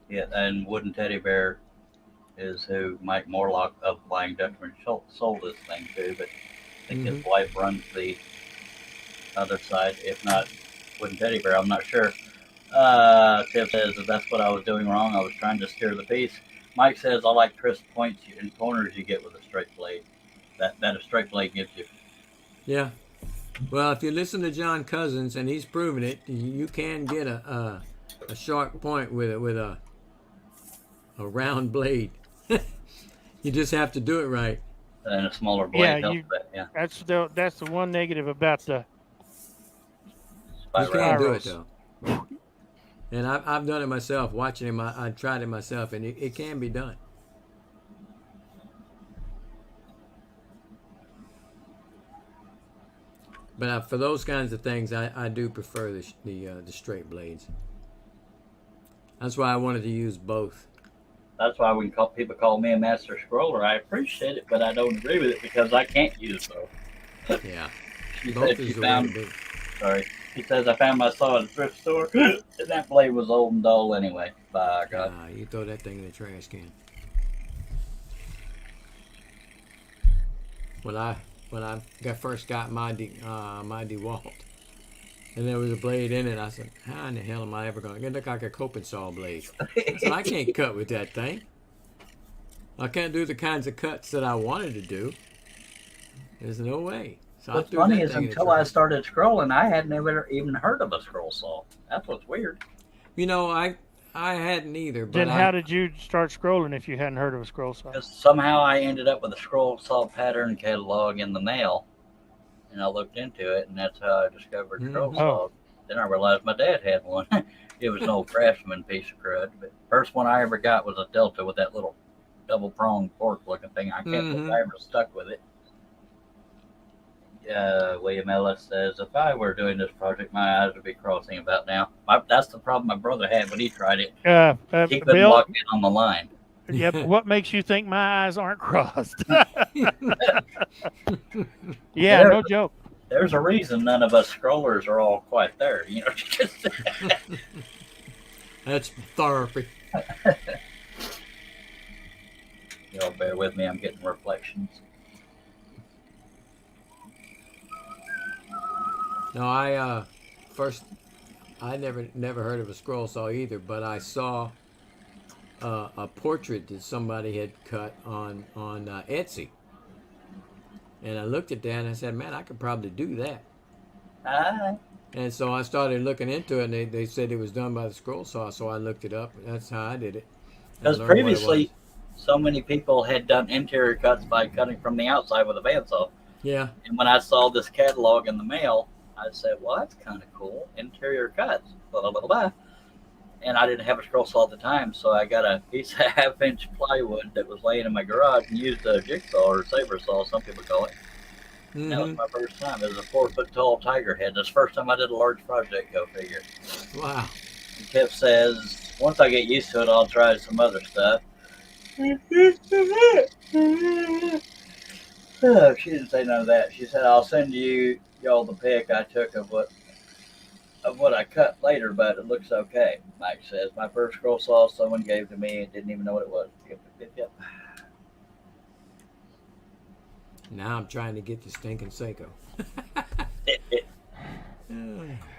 Yeah, and Wooden Teddy Bear is who Mike Morlock of Flying Dutchman sold this thing to, but I think his wife runs the other side, if not Wooden Teddy Bear, I'm not sure. Tiff says that that's what I was doing wrong. I was trying to steer the piece. Mike says I like crisp points and corners you get with a straight blade. That a straight blade gives you. Yeah. Well, if you listen to John Cousins, and he's proven it, you can get a sharp point with a round blade. You just have to do it right. And a smaller blade Yeah, helps that. Yeah. That's the one negative about the You can do it spirals. though. And I've done it myself. Watching him, I tried it myself, and it can be done. But for those kinds of things, I do prefer the straight blades. That's why I wanted to use both. That's why people call me a master scroller. I appreciate it, but I don't agree with it because I can't use both. Yeah, She both said she is the way to found. be. Sorry. He says I found my saw at a thrift store, and that blade was old and dull anyway. By God. You throw that thing in the trash can. When I first got my DeWalt, and there was a blade in it, I said, "How in the hell am I ever going? It looked like a coping saw blade." I said, "I can't cut with that thing. I can't do the kinds of cuts that I wanted to do. There's no way." So What's I threw funny that is thing in the until I trash. started scrolling, I had never even heard of a scroll saw. That's what's weird. You know, I hadn't either. But Then how did you start scrolling if you hadn't heard of a scroll saw? Because somehow I ended up with a scroll saw pattern catalog in the mail, and I looked into it, and that's how I discovered scroll Mhm. saws. Then I realized my dad had one. It was an old Craftsman piece of crud. But first one I ever got was a Delta with that little double pronged fork looking thing. I can't believe I ever stuck with it. William Ellis says, if I were doing this project, my eyes would be crossing about now. That's the problem my brother had when he tried it. He couldn't Bill, lock in on the line. yep. What makes you think my eyes aren't crossed? Yeah, no joke. There's a reason none of us scrollers are all quite there. You know, That's therapy. Y'all bear with me. I'm getting reflections. No, I never heard of a scroll saw either, but I saw a portrait that somebody had cut on Etsy, and I looked at that and I said, "Man, I could probably do that." And so I started looking into it, and they said it was done by the scroll saw, so I looked it up. That's how I did it. And Because learned what it previously, was. so many people had done interior cuts by cutting from the outside with a bandsaw. Yeah. And when I saw this catalog in the mail, I said, well, that's kind of cool. Interior cuts. Blah, blah, blah, blah. And I didn't have a scroll saw at the time, so I got a piece of half-inch plywood that was laying in my garage and used a jigsaw or saber saw, some people call it. Mm-hmm. That was my first time. It was a 4-foot-tall tiger head. That's the first time I did a large project, go figure. Wow. And Tiff says, once I get used to it, I'll try some other stuff. Oh, she didn't say none of that. She said, I'll send y'all the pic I took of what I cut later, but it looks okay. Mike says, my first scroll saw someone gave to me and didn't even know what it was. Yep. Now I'm trying to get the stinking Seiko.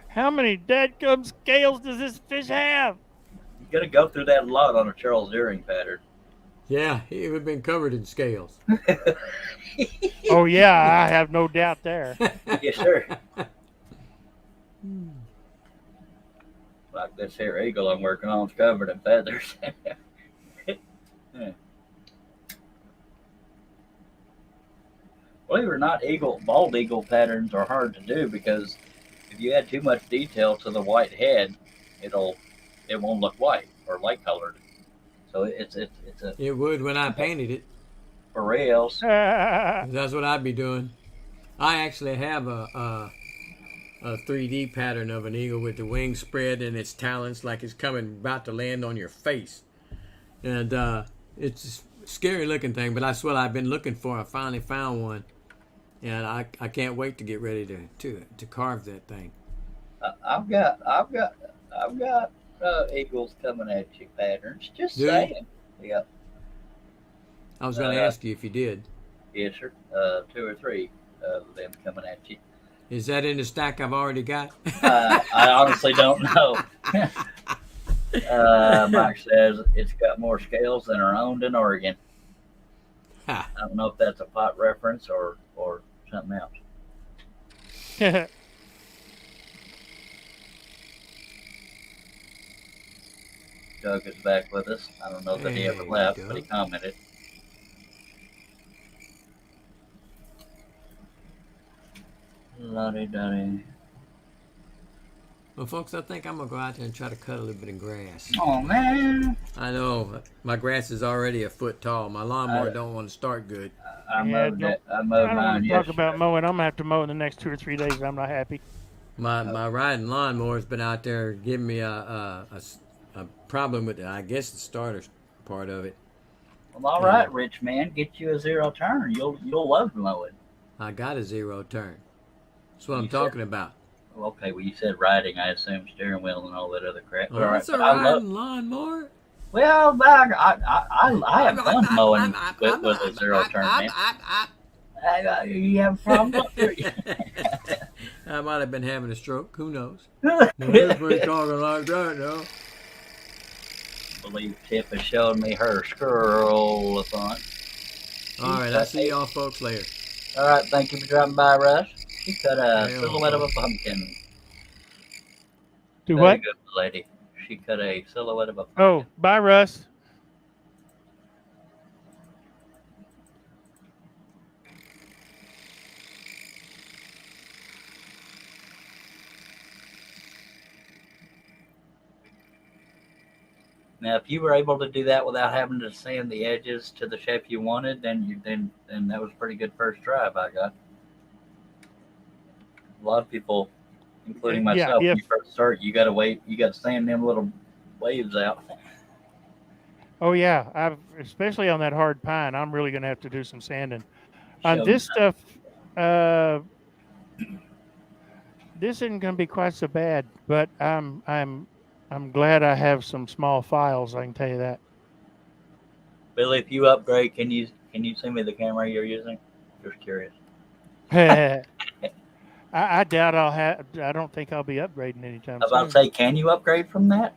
How many dadgum scales does this fish have? You got to go through that a lot on a Charles Deering pattern. Yeah, it would have been covered in scales. Oh yeah, I have no doubt there. Yes, sir. Like this here eagle I'm working on is covered in feathers. Yeah. Believe it or not, bald eagle patterns are hard to do because if you add too much detail to the white head, it won't look white or light colored. So it's a It would when I painted it. for reals. That's what I'd be doing. I actually have a 3D pattern of an eagle with the wings spread and its talons like it's about to land on your face. And it's a scary looking thing, but that's what I've been looking for. I finally found one. And I can't wait to get ready to carve that thing. I've got eagles coming at you patterns. Just Do you? saying. Yep. I was going to ask you if you did. Yes, sir. 2 or 3 of them coming at you. Is that in the stack I've already got? I honestly don't know. Mike says it's got more scales than are owned in Oregon. Ha. I don't know if that's a pot reference or something else. Doug is back with us. I don't know that he ever Hey, left, but he Doug. commented. Lottie-dottie. Well, folks, I think I'm gonna go out there and try to cut a little bit of grass. Oh man. I know my grass is already a foot tall. My lawnmower don't want to start good. I Yeah, mowed don't- I I mowed don't mine want to talk yesterday. about mowing. I'm gonna have to mow in the next 2 or 3 days. I'm not happy. My riding lawnmower's been out there giving me a problem with I guess the starter part of it. Well, all right, rich man, get you a zero turn. You'll love mowing. I got a zero turn. That's what I'm You said- talking about. Well, okay, well you said riding. I assume steering wheel and all that other crap. Oh, All right, that's a but I love. riding lawnmower. Well, I have fun mowing with a zero turn, man. You have a problem? I might have been having a stroke. Who knows? Nobody's talking like that now. I believe Tip has shown me her scroll-a-thon. All right, I'll see y'all folks later. All right, thank you for dropping by, Russ. She cut a Hey, silhouette of a pumpkin. Do Very what? good, lady. She cut a silhouette of a pumpkin. Oh, bye, Russ. Now, if you were able to do that without having to sand the edges to the shape you wanted, then that was a pretty good first try, by God. A lot of people, including Yeah, myself, when if- you first start, you got to wait. You got to sand them little waves out. Oh yeah, especially on that hard pine. I'm really gonna have to do some sanding. On Show this me. stuff, this isn't gonna be quite so bad. But I'm glad I have some small files. I can tell you that. Billy, if you upgrade, can you send me the camera you're using? Just curious. I doubt I'll have. I don't think I'll be upgrading anytime I was about to soon. say, can you upgrade from that?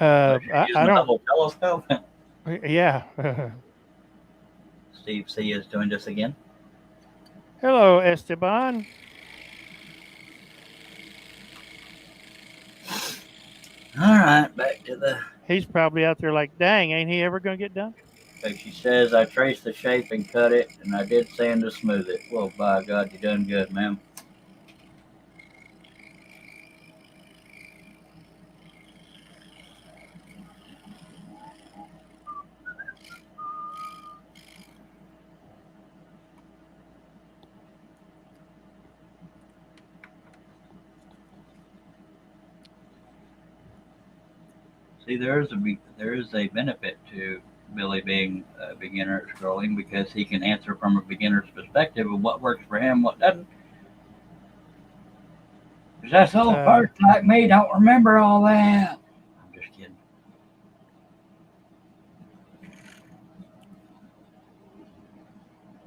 You're I using a don't. double telescope. Yeah. Steve C has joined us again. Hello, Esteban. All right, back to the. He's probably out there like, dang, ain't he ever gonna get done? Okay, she says, I traced the shape and cut it, and I did sand to smooth it. Well, by God, you done good, ma'am. See, there is a benefit to Billy being a beginner at scrolling because he can answer from a beginner's perspective of what works for him, what doesn't. Because us old parts like me don't remember all that. I'm just kidding.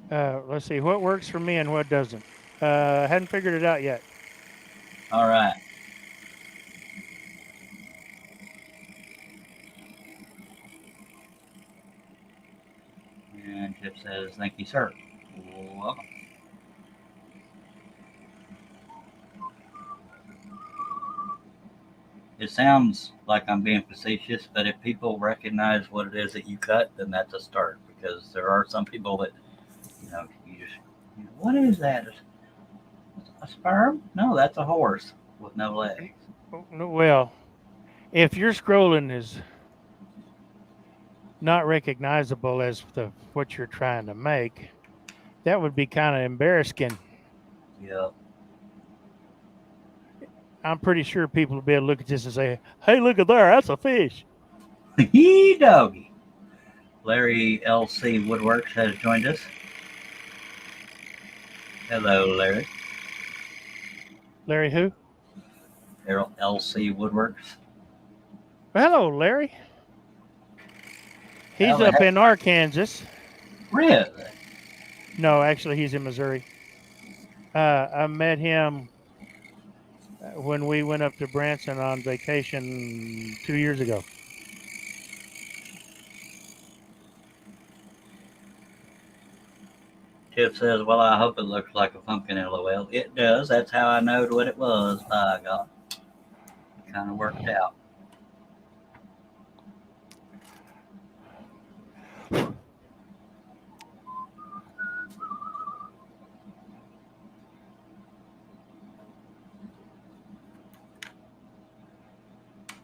Let's see what works for me and what doesn't. Hadn't figured it out yet. All right. And Chip says, thank you, sir. Welcome. It sounds like I'm being facetious, but if people recognize what it is that you cut, then that's a start. Because there are some people that, you just, what is that? A sperm? No, that's a horse with no legs. Well, if your scrolling is not recognizable as what you're trying to make, that would be kind of embarrassing. Yeah. I'm pretty sure people will be able to look at this and say, hey, look at there, that's a fish. Hee doggy. Larry LC Woodworks has joined us. Hello, Larry. Larry who? LC Woodworks. Well, hello, Larry. He's Well, up in Arkansas. Really? No, actually, he's in Missouri. I met him when we went up to Branson on vacation 2 years ago. Tip says, "Well, I hope it looks like a pumpkin." LOL. It does. That's how I knowed what it was. By God, kind of worked out.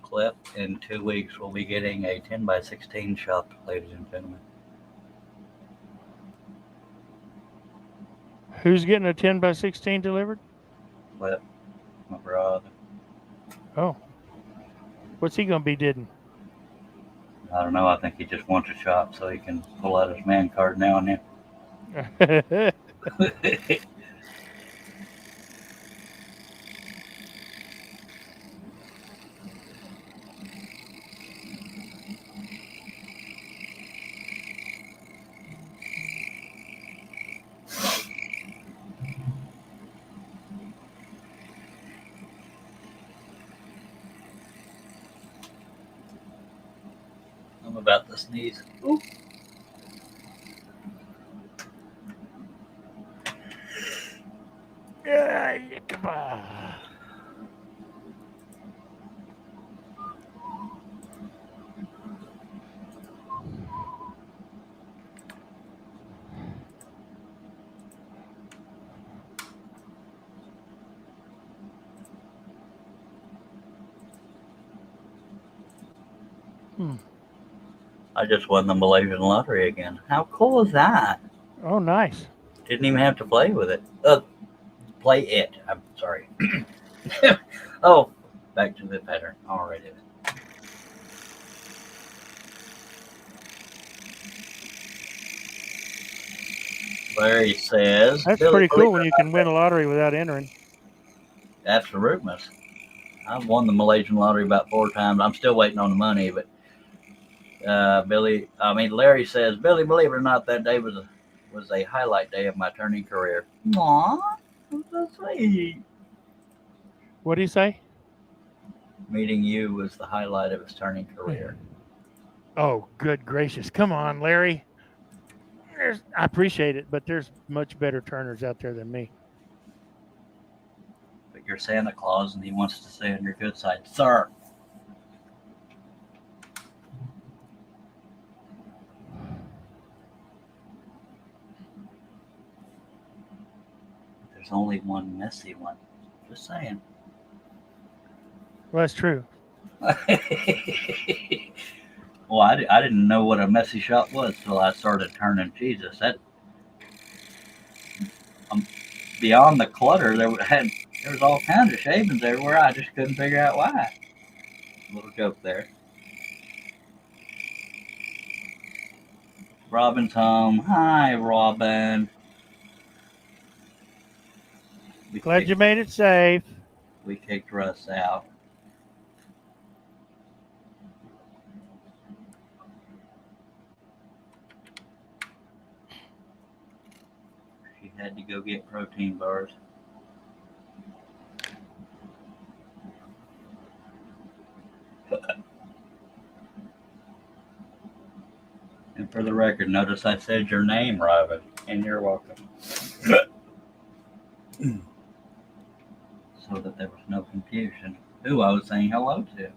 Clip in 2 weeks we'll be getting a 10x16 shop, ladies and gentlemen. Who's getting a 10x16 delivered? Clip, my brother. Oh, what's he gonna be bidding? I don't know. I think he just wants a shop so he can pull out his man card now and then. I'm about to sneeze. Ooh. Come on. I just won the Malaysian lottery again. How cool is that? Oh, nice. Didn't even have to play with it. Play it. I'm sorry. Oh, back to the pattern. Already. Larry says That's Billy, pretty cool believe when it you or can win a lottery without entering. not, absolutely. I've won the Malaysian lottery about 4 times. I'm still waiting on the money, but Larry says, Billy, believe it or not, that day was a highlight day of my turning career. Aw, that's so sweet. What do you say? Meeting you was the highlight of his turning career. Oh, good gracious. Come on, Larry. I appreciate it, but there's much better turners out there than me. But you're Santa Claus and he wants to stay on your good side. Sir. There's only one messy one. Just saying. Well, that's true. Well, I didn't know what a messy shop was till I started turning. Jesus, that beyond the clutter, there was all kinds of shavings everywhere. I just couldn't figure out why. Little joke there. Robin's home. Hi, Robin. Glad you made it safe. We kicked Russ out. She had to go get protein bars. And for the record, notice I said your name, Robin, and you're welcome. So that there was no confusion who I was saying hello to.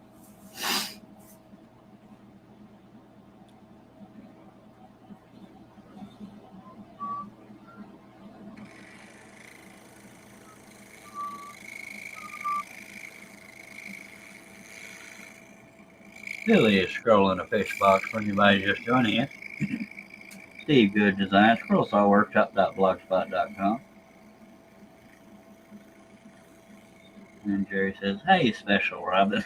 Billy is scrolling a fish box for anybody just joining us. Steve Good Design, scrollsawworkshop.blogspot.com. And Jerry says, hey, special Robin.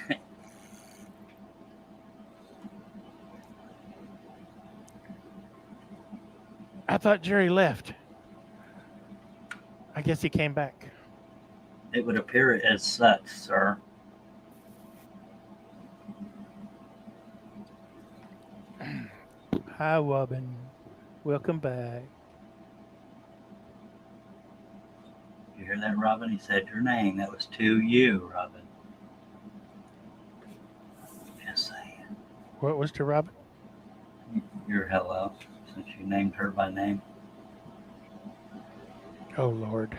I thought Jerry left. I guess he came back. It would appear as such, sir. Hi, Robin. Welcome back. You hear that, Robin? He said your name. That was to you, Robin. Just saying. What was to Robin? Your hello, since you named her by name. Oh, Lord.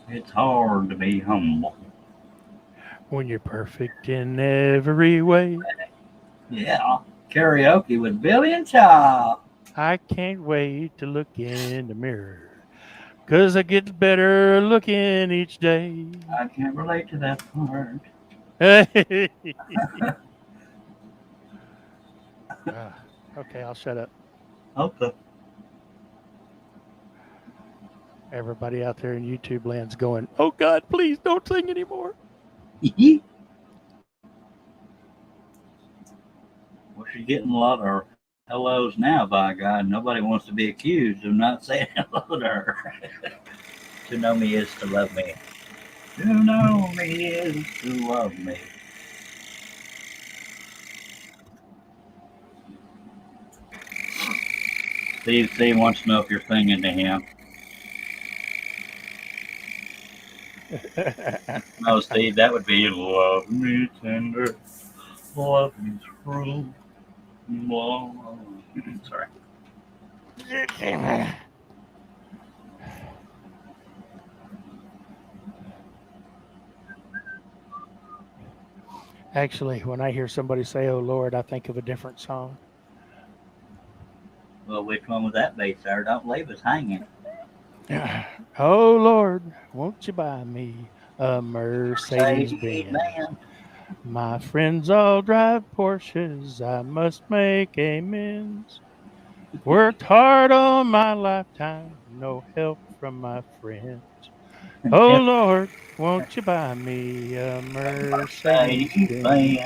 It's hard to be humble. When you're perfect in every way. Yeah. Karaoke with Billy and Chop. I can't wait to look in the mirror. 'Cause I get better looking each day. I can't relate to that part. Okay, I'll shut up. Okay. Everybody out there in YouTube land's going, oh God, please don't sing anymore. Well, she's getting a lot of hellos now, by God. Nobody wants to be accused of not saying hello to her. To know me is to love me. To know me is to love me. Steve wants to know if you're singing to him. No, Steve, that would be love me tender, love me true. Sorry. Actually, when I hear somebody say, oh Lord, I think of a different song. Well, which one was that based there? Don't leave us hanging. Oh Lord, won't you buy me a Mercedes Benz? My friends all drive Porsches. I must make amends. Worked hard all my lifetime, no help from my friends. Oh Lord, won't you buy me a Mercedes Benz?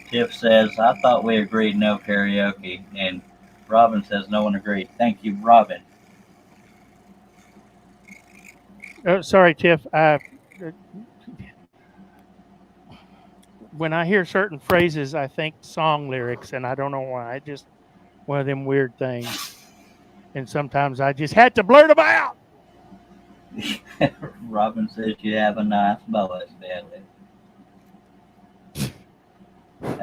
Tiff says, I thought we agreed no karaoke. And Robin says, no one agreed. Thank you, Robin. Oh, sorry, Tiff. When I hear certain phrases, I think song lyrics, and I don't know why. Just one of them weird things. And sometimes I just had to blurt them out. Robin says you have a nice voice,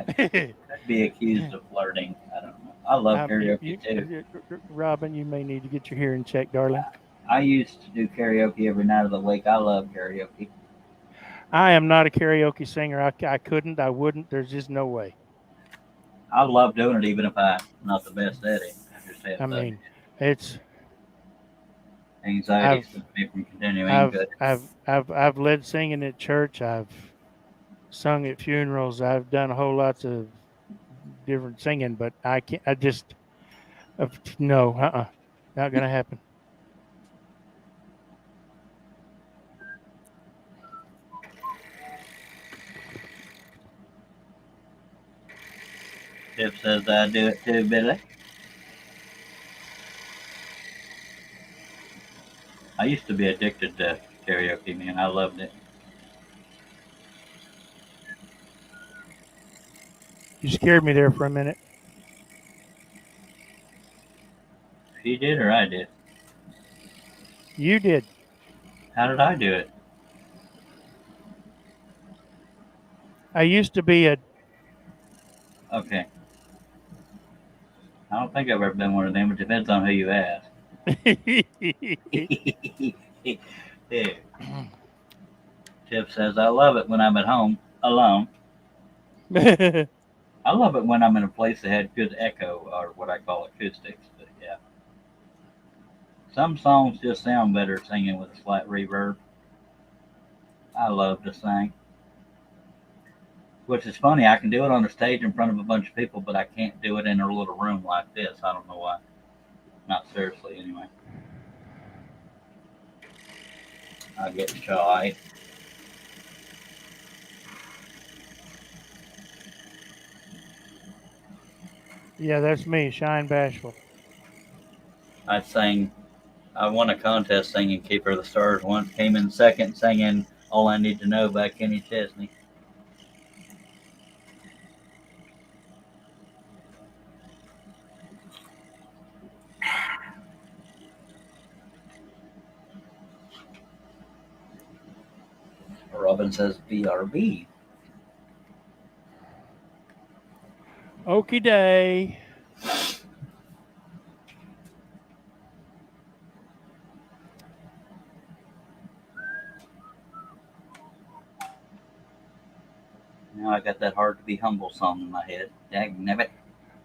Could be accused of flirting. I don't know. I love karaoke too. Robin, you may need to get your hearing checked, darling. I used to do karaoke every night of the week. I love karaoke. I am not a karaoke singer. I couldn't. I wouldn't. There's just no way. I love doing it, even if I'm not the best at it. I mean, it's anxiety stops me from continuing. I've led singing at church. I've sung at funerals. I've done a whole lots of different singing, but I can't. I just no. Not gonna happen. Tiff says I do it too, Billy. I used to be addicted to karaoke, man. I loved it. You scared me there for a minute. She did or I did? You did. How did I do it? I used to be a. Okay. I don't think I've ever been one of them. It depends on who you ask. Yeah. Tiff says, I love it when I'm at home alone. I love it when I'm in a place that had good echo, or what I call acoustics. But yeah. Some songs just sound better singing with a slight reverb. I love to sing. Which is funny, I can do it on the stage in front of a bunch of people, but I can't do it in a little room like this. I don't know why. Not seriously, anyway. I get shy. Yeah, that's me, Shine Bashful. I won a contest singing Keeper of the Stars once. Came in second singing All I Need to Know by Kenny Chesney. Robin says BRB. Okie day. Now I got that Hard to Be Humble song in my head. Dagnabbit.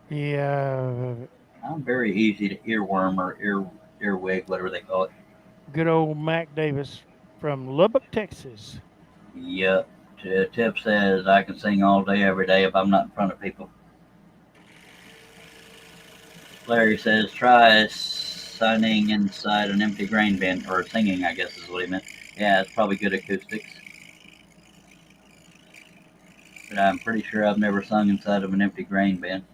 Yeah, I'm very easy to earworm or earwig, whatever they call it. good old Mac Davis from Lubbock, Texas. Yep. Tip says I can sing all day, every day if I'm not in front of people. Larry says try signing inside an empty grain bin, or singing, I guess is what he meant. Yeah, it's probably good acoustics. But I'm pretty sure I've never sung inside of an empty grain bin.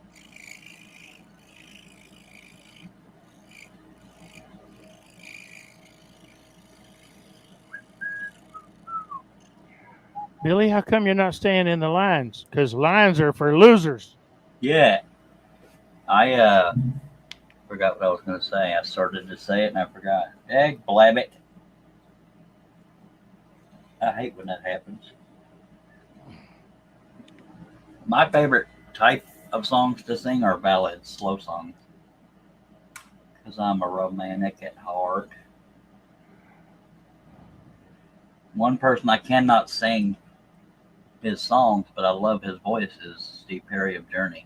Billy, how come you're not staying in the lines? Because lines are for losers. Yeah. I forgot what I was going to say. I started to say it and I forgot. Egg blabbit. I hate when that happens. My favorite type of songs to sing are ballads, slow songs. Because I'm a romantic at heart. One person I cannot sing his songs, but I love his voice, is Steve Perry of Journey.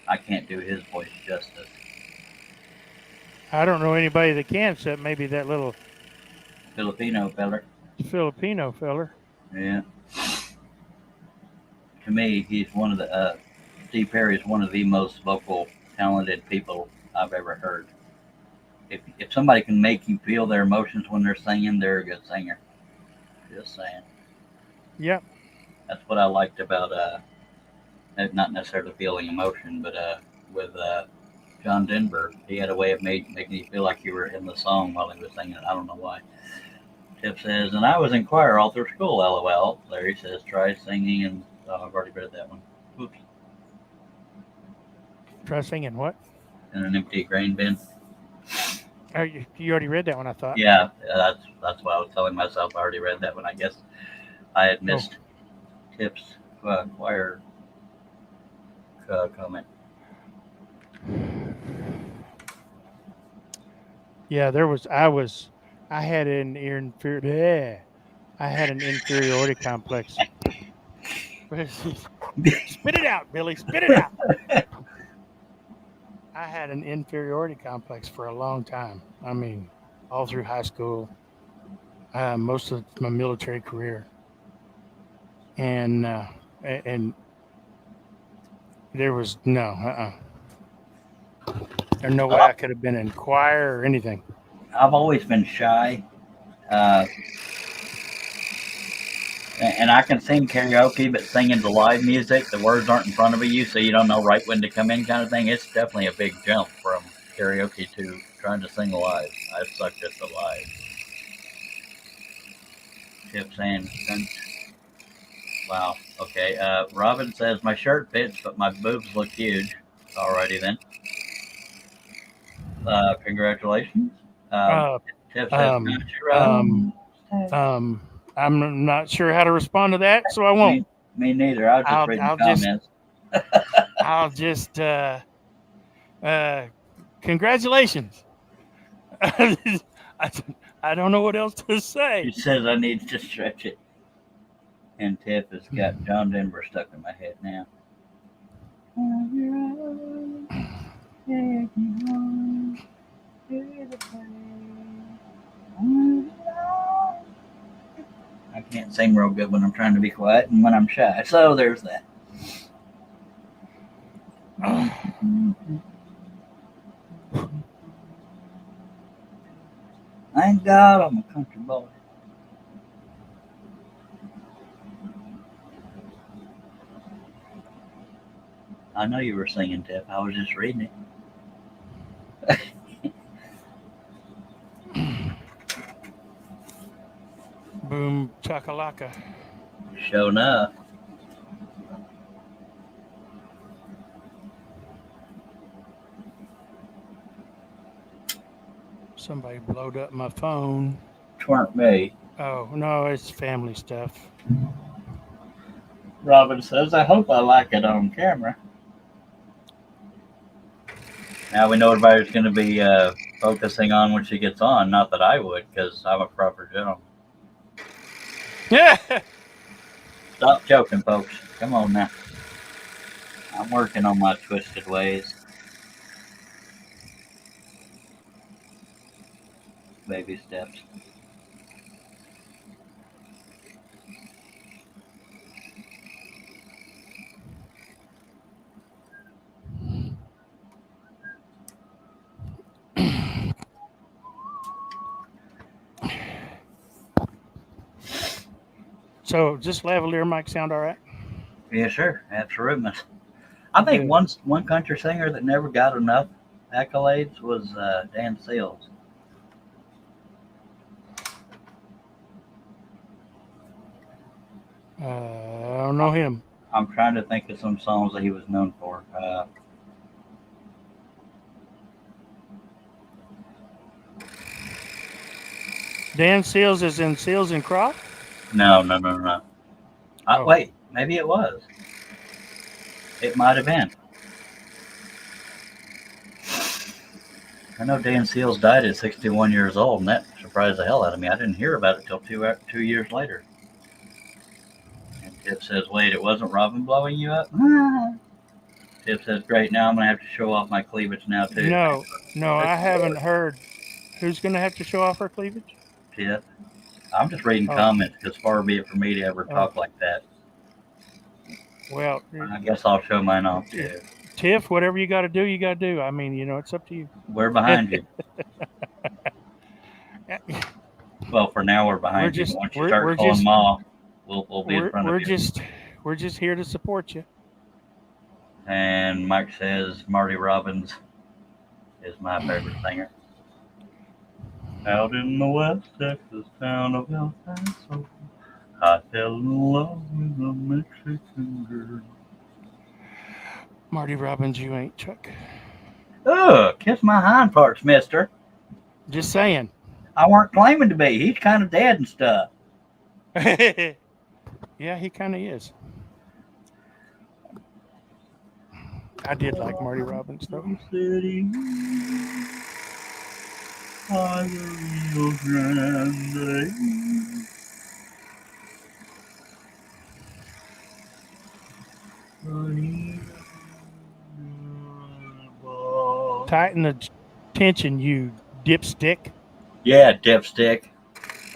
I can't do his voice justice. I don't know anybody that can, except maybe that little Filipino feller. Filipino feller. Yeah. To me, he's one of the Steve Perry is one of the most vocal, talented people I've ever heard. If somebody can make you feel their emotions when they're singing, they're a good singer. Just saying. Yep. That's what I liked about not necessarily feeling emotion, but with John Denver, he had a way of making you feel like you were in the song while he was singing it. I don't know why. Tip says, and I was in choir all through school, LOL. Larry says, try singing, and I've already read that one. Oops. Try singing what? In an empty grain bin. Oh, you already read that one, I thought. Yeah, that's what I was telling myself. I already read that one. I guess I had missed Tip's choir comment. Yeah, I had an inferiority complex. Spit it out, Billy. Spit it out. I had an inferiority complex for a long time. I mean, all through high school, most of my military career, and there was there's no way I could have been in choir or anything. I've always been shy, and I can sing karaoke, but singing to live music, the words aren't in front of you, so you don't know right when to come in, kind of thing. It's definitely a big jump from karaoke to trying to sing live. I sucked at the live. Chip saying, wow, okay. Robin says, my shirt fits, but my boobs look huge. Alrighty then. Congratulations. Tip says, I'm not sure how to respond to that, so I won't. Me neither. I'll just read the comments. I'll just congratulations. I don't know what else to say. He says I need to stretch it. And Tiff has got John Denver stuck in my head now. I can't sing real good when I'm trying to be quiet and when I'm shy. So there's that. Thank God I'm a country boy. I know you were singing, Tiff. I was just reading it. Boom chakalaka. Sure enough. Somebody blowed up my phone. Twerk me. Oh no, it's family stuff. Robin says, I hope I like it on camera. Now we know everybody's going to be focusing on when she gets on. Not that I would, because I'm a proper gentleman. Yeah. Stop joking, folks. Come on now. I'm working on my twisted ways. Baby steps. So, just lavalier mic sound all right? Yeah, sure. Absolutely. I think Good. one country singer that never got enough accolades was Dan Seals. I don't know him. I'm trying to think of some songs that he was known for. Dan Seals is in Seals and Crop? No. Oh. Wait, maybe it was. It might have been. I know Dan Seals died at 61 years old, and that surprised the hell out of me. I didn't hear about it till 2 years later. And Tip says, wait, it wasn't Robin blowing you up? Tip says, great, now I'm going to have to show off my cleavage now, too. No, I haven't heard. Who's going to have to show off her cleavage? Tip. I'm just reading Oh. comments, because far be it for me to ever talk like that. Well, I guess I'll show mine off, too. Tiff, whatever you got to do, you got to do. I mean, it's up to you. We're behind you. Well, for now, we're behind you. Once you start calling Ma, we'll be in front of you. We're just here to support you. And Mike says Marty Robbins is my favorite singer. Out in the West Texas town of El Paso, I fell in love with a Mexican girl. Marty Robbins, you ain't Chuck. Ugh, kiss my hind parts, mister. Just saying. I weren't claiming to be. He's kind of dead and stuff. Yeah, he kind of is. I did like Marty Robbins, though. City, Rio Grande. Tighten the tension, you dipstick. Yeah, dipstick.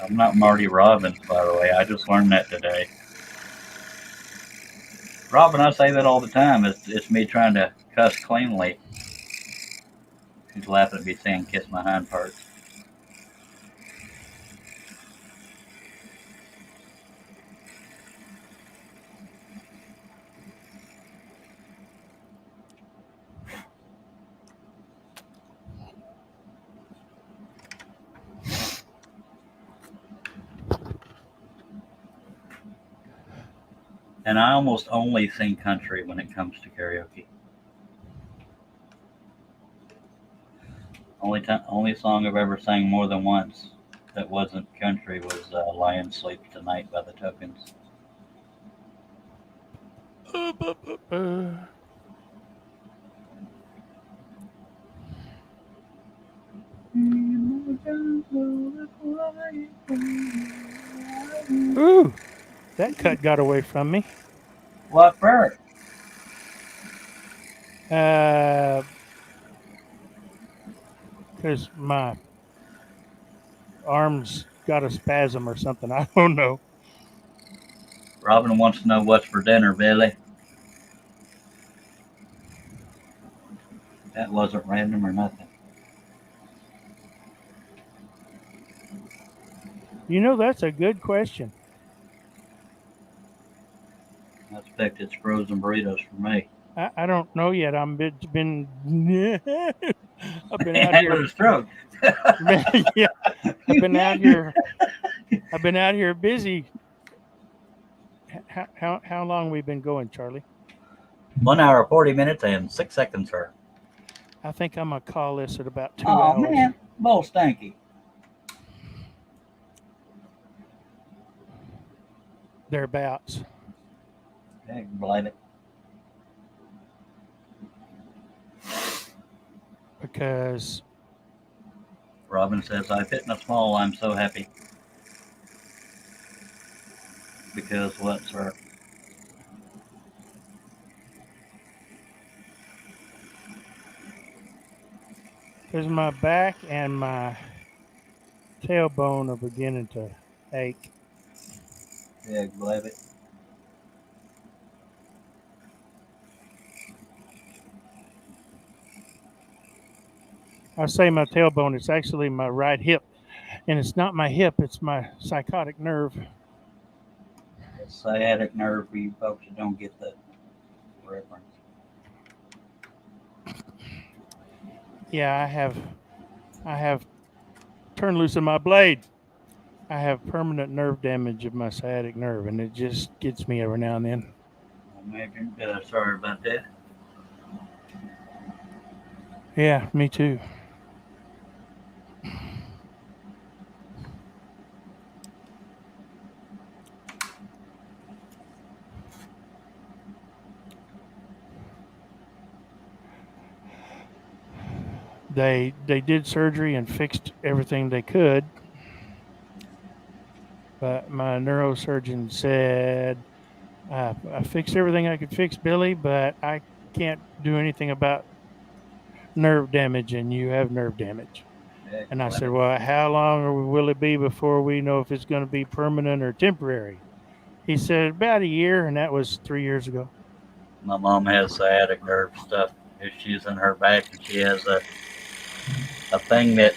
I'm not Marty Robbins, by the way. I just learned that today. Robin, I say that all the time. It's me trying to cuss cleanly. She's laughing at me saying kiss my hind parts. And I almost only sing country when it comes to karaoke. Only song I've ever sang more than once that wasn't country was Lion Sleeps Tonight by the Tokens. Ooh, that cut got away from me. What bird? Because my arms got a spasm or something. I don't know. Robin wants to know what's for dinner, Billy. That wasn't random or nothing. That's a good question. I expect it's frozen burritos for me. I don't know yet. I've been I've been out Your here. throat. Yeah, I've been out here. I've been out here busy. How long we been going, Charlie? 1 hour, 40 minutes, and 6 seconds, sir. I think I'm gonna call this at about 2 Oh hours. man, bowl stanky. thereabouts. Heck, blame it. Because Robin says, I've hit my small. I'm so happy. Because what, sir? my back and my tailbone are beginning to ache. Heck, blame it. I say my tailbone, it's actually my right hip. And it's not my hip, it's my psychotic nerve. It's sciatic nerve for you folks that don't get the reference. Yeah, I have turned loose in my blade. I have permanent nerve damage of my sciatic nerve, and it just gets me every now and then. Imagine, sorry about that. Yeah, me too. They did surgery and fixed everything they could, but my neurosurgeon said, I fixed everything I could fix, Billy, but I can't do anything about nerve damage, and you have nerve damage. Heck, And I blame said, it. well, how long will it be before we know if it's going to be permanent or temporary? He said, about a year, and that was 3 years ago. My mom has sciatic nerve stuff issues in her back, and she has a thing that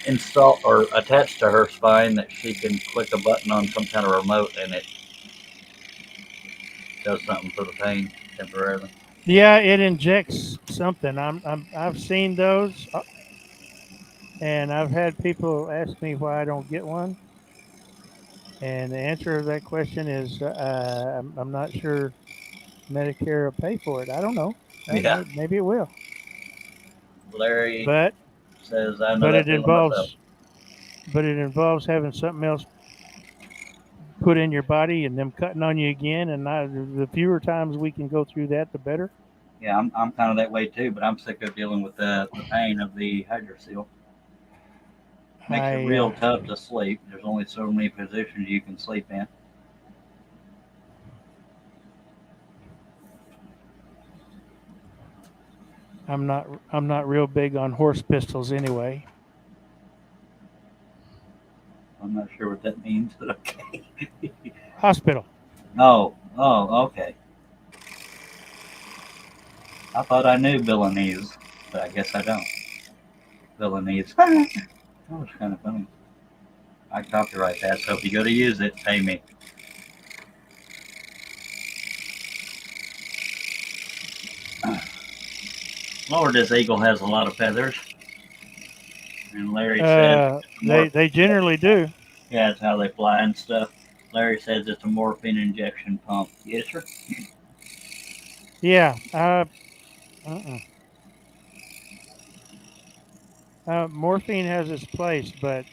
installed or attached to her spine that she can click a button on some kind of remote, and it does something for the pain temporarily. Yeah, it injects something. I've seen those, and I've had people ask me why I don't get one. And the answer to that question is I'm not sure Medicare will pay for it. I don't know. Yeah, Maybe it will. Larry But says I know but that it feeling myself. involves having something else put in your body and them cutting on you again. And the fewer times we can go through that, the better. Yeah, I'm kind of that way too, but I'm sick of dealing with the pain of the hydrocele. Makes it real tough to sleep. There's only so many positions you can sleep in. I'm not real big on horse pistols anyway. I'm not sure what that means, but okay. Hospital. Oh, okay. I thought I knew Villanese, but I guess I don't. Villanese. That was kind of funny. I copyright that, so if you go to use it, pay me. Lord, this eagle has a lot of feathers. And Larry said, they generally do. yeah, that's how they fly and stuff. Larry says it's a morphine injection pump. Yes, sir. Yeah. Morphine has its place, but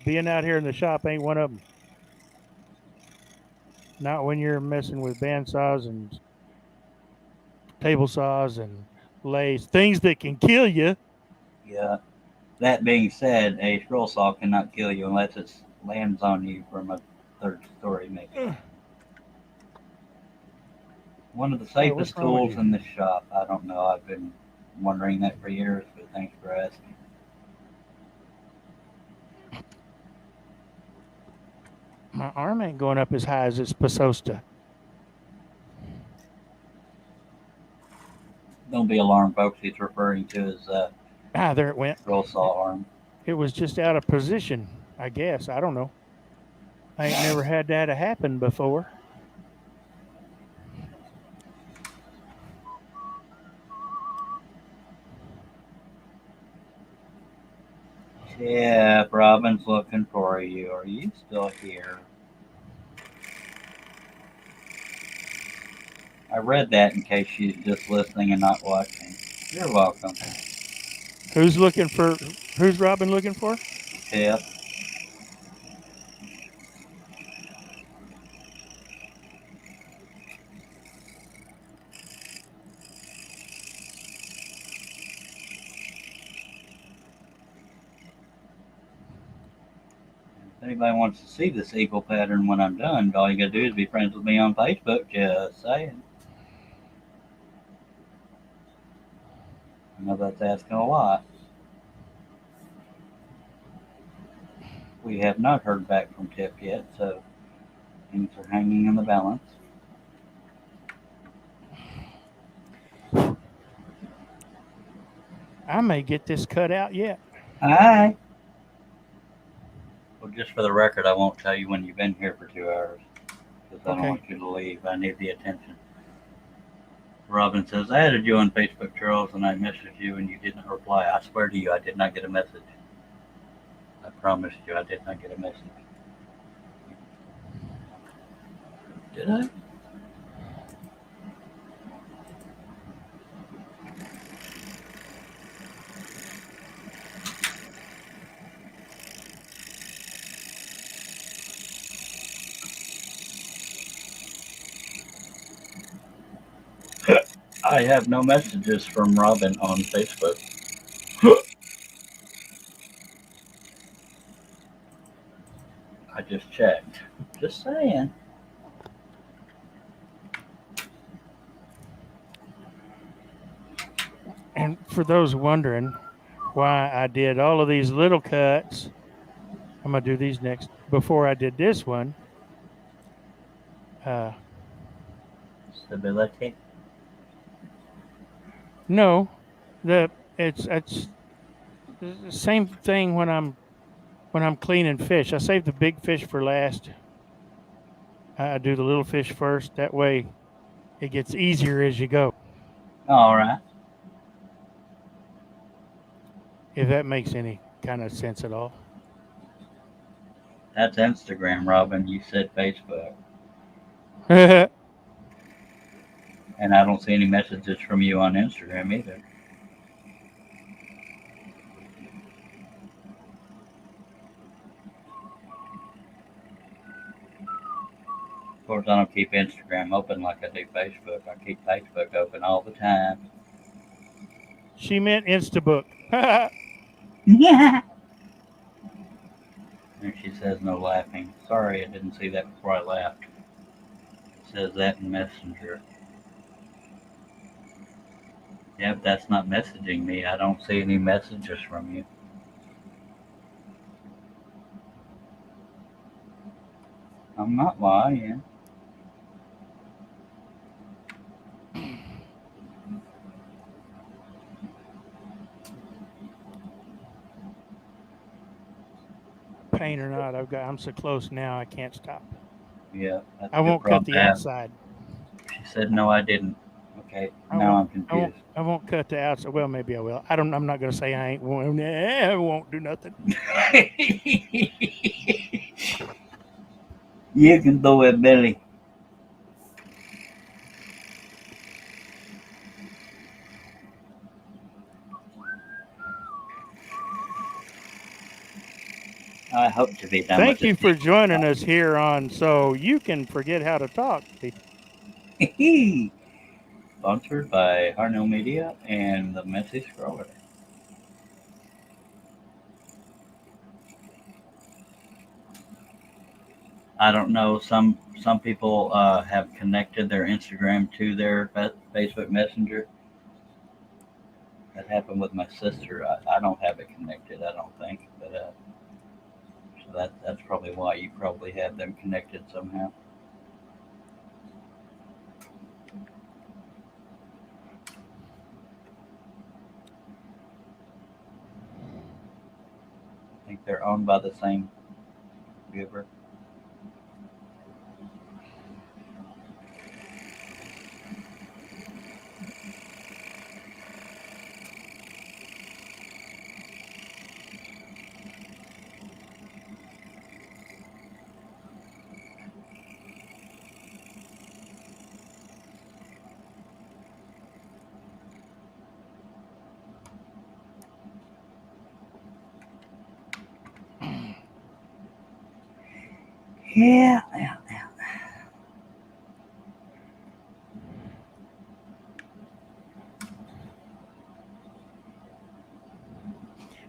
being out here in the shop ain't one of them. Not when you're messing with bandsaws and table saws and lathes, things that can kill you. Yeah. That being said, a scroll saw cannot kill you unless it lands on you from a third story, maybe. One of the safest tools in the shop. I don't know. I've been wondering that for years, but thanks for asking. My arm ain't going up as high as it's supposed to. Don't be alarmed, folks. He's referring to his there it went. scroll saw arm. It was just out of position, I guess. I don't know. I ain't never had that happen before. Yeah, Robin's looking for you. Are you still here? I read that in case she's just listening and not watching. You're welcome. Who's Robin looking for? Yep. anybody wants to see this eagle pattern when I'm done, all you gotta do is be friends with me on Facebook. Just saying. I know that's asking a lot. We have not heard back from Tip yet, so things are hanging in the balance. I may get this cut out yet. Hi. Well, just for the record, I won't tell you when you've been here for 2 hours because I don't Okay. want you to leave. I need the attention. Robin says, I added you on Facebook, Charles, and I messaged you and you didn't reply. I swear to you, I did not get a message. I promised you I did not get a message. Did I? I have no messages from Robin on Facebook. I just checked. Just saying. And for those wondering why I did all of these little cuts, I'm gonna do these next. Before I did this one, Stability. no, it's the same thing when I'm cleaning fish. I save the big fish for last. I do the little fish first. That way, it gets easier as you go. All right. If that makes any kind of sense at all. That's Instagram, Robin. You said Facebook. Well, And I don't see any messages from you on Instagram either. Of course, I don't keep Instagram open like I do Facebook. I keep Facebook open all the time. she meant Instabook. Yeah. And she says no laughing. Sorry, I didn't see that before I laughed. It says that in Messenger. Yep, that's not messaging me. I don't see any messages from you. I'm not lying. Pain or not, I'm so close now I can't stop. Yeah, that's I a good won't cut problem the to have. outside. She said no, I didn't. Okay, I now I'm won't confused. I won't cut the outside. Well, maybe I will. I'm not gonna say I won't do nothing. You can throw it, Billy. I hope to be done Thank with you for joining us here on So You Can Forget How to Talk. this. Sponsored by Harnell Media and the Messy Scroller. I don't know. Some people have connected their Instagram to their Facebook Messenger. That happened with my sister. I don't have it connected. I don't think, but so that's probably why you probably have them connected somehow. I think they're owned by the same giver. Yeah.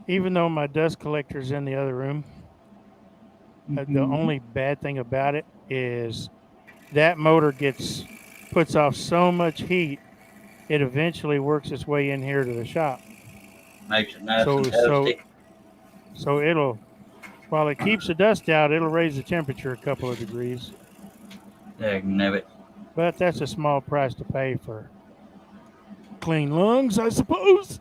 Even though my dust collector's in the other room, The only bad thing about it is that motor puts off so much heat, it eventually works its way in here to the shop. Makes it nice So and so toasty. so it'll while it keeps the dust out, it'll raise the temperature a couple of degrees. Dagnabbit. But that's a small price to pay for clean lungs, I suppose.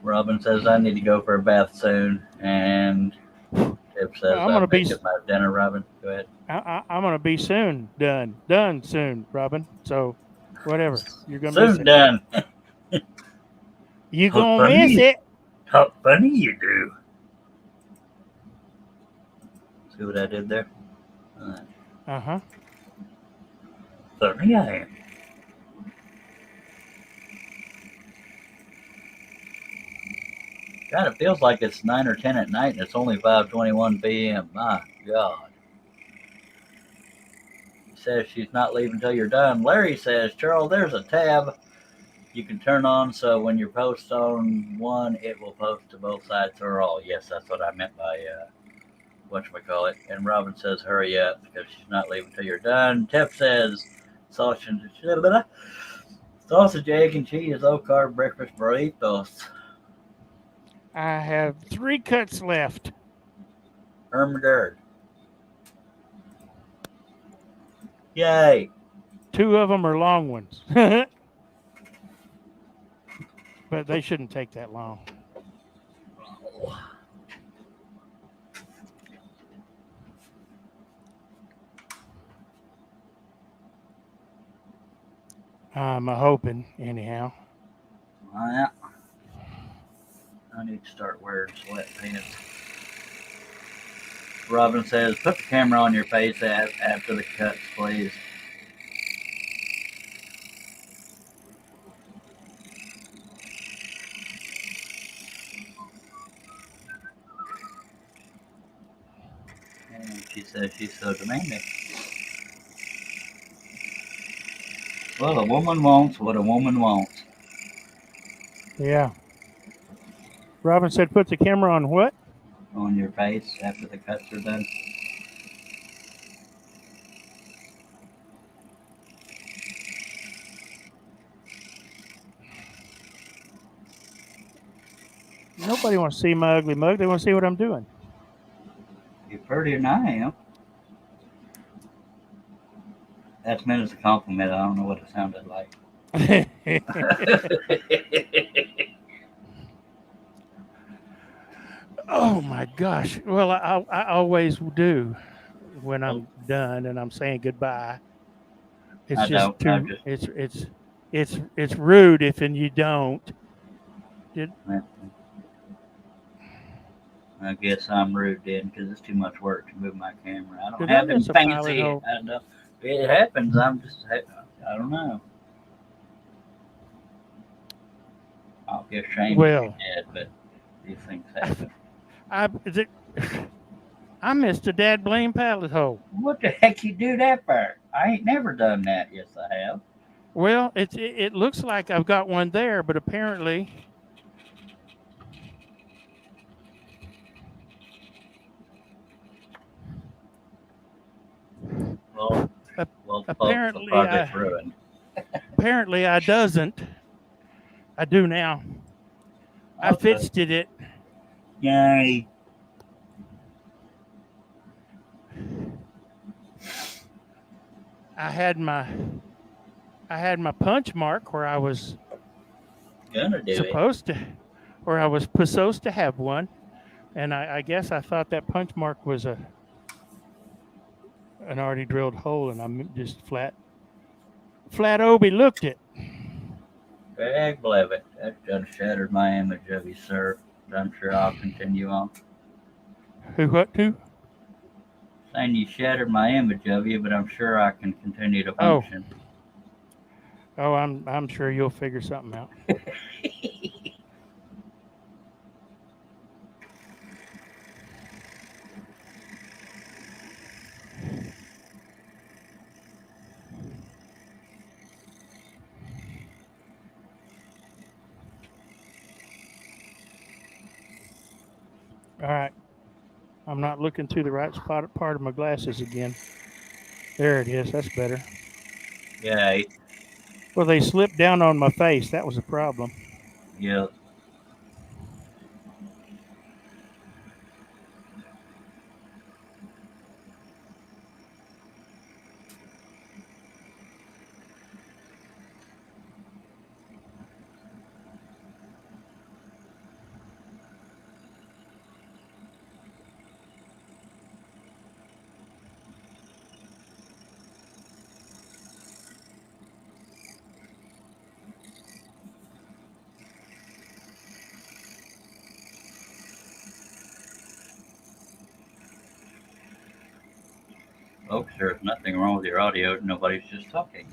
Robin says I need to go for a bath soon, and Tip says I'm gonna I'm be making my dinner. Robin, go ahead. I'm gonna be soon done soon, Robin. So whatever you're gonna miss Soon it. done. You How gonna funny. miss it. How funny you do. See what I did there? Uh-huh. Funny I am. God, it feels like it's 9 or 10 at night, and it's only 5:21 p.m. My God. He says she's not leaving until you're done. Larry says, Charles, there's a tab you can turn on so when you post on one, it will post to both sides or all. Yes, that's what I meant by whatchamacallit. And Robin says, hurry up because she's not leaving until you're done. Tip says, sausage, egg, and cheese, low carb breakfast burritos. I have 3 cuts left. Ermagerd. Yay. 2 of them are long ones. But they shouldn't take that long. I'm hoping, anyhow. Yeah. I need to start wearing sweatpants. Robin says, put the camera on your face after the cuts, please. And she says she's so demanding. Well, a woman wants what a woman wants. Yeah. Robin said, put the camera on what? On your face after the cuts are done. Nobody wants to see my ugly mug. They want to see what I'm doing. You're prettier than I am. That's meant as a compliment. I don't know what it sounded like. Oh my gosh. Well, I always do when I'm done and I'm saying goodbye. It's I just don't. too. It's rude if and you don't. I guess I'm rude then because it's too much work to move my camera. I don't Did have I them miss a pilot fancy. hole? It happens. I don't know. I'll be ashamed Well, if you did, but these things happen. I missed a dad blame pallet hole. What the heck you do that for? I ain't never done that. Yes, I have. Well, it looks like I've got one there, but apparently. Well, apparently, the project's ruined. Apparently, I doesn't. I do now. I Okay. fixed it. Yay. I had my punch mark where I was supposed to have one, and I guess I thought that punch mark was an already drilled hole, and I'm just flat overlooked it. Big believe it. That just shattered my image of you, sir. I'm sure I'll continue on. Who? Saying you shattered my image of you, but I'm sure I can continue to function. Oh, I'm sure you'll figure something out. All right. I'm not looking through the right spot part of my glasses again. There it is. That's better. Yeah, Well, they slipped down on my face. That was a problem. yeah. Folks, there's nothing wrong with your audio. Nobody's just talking.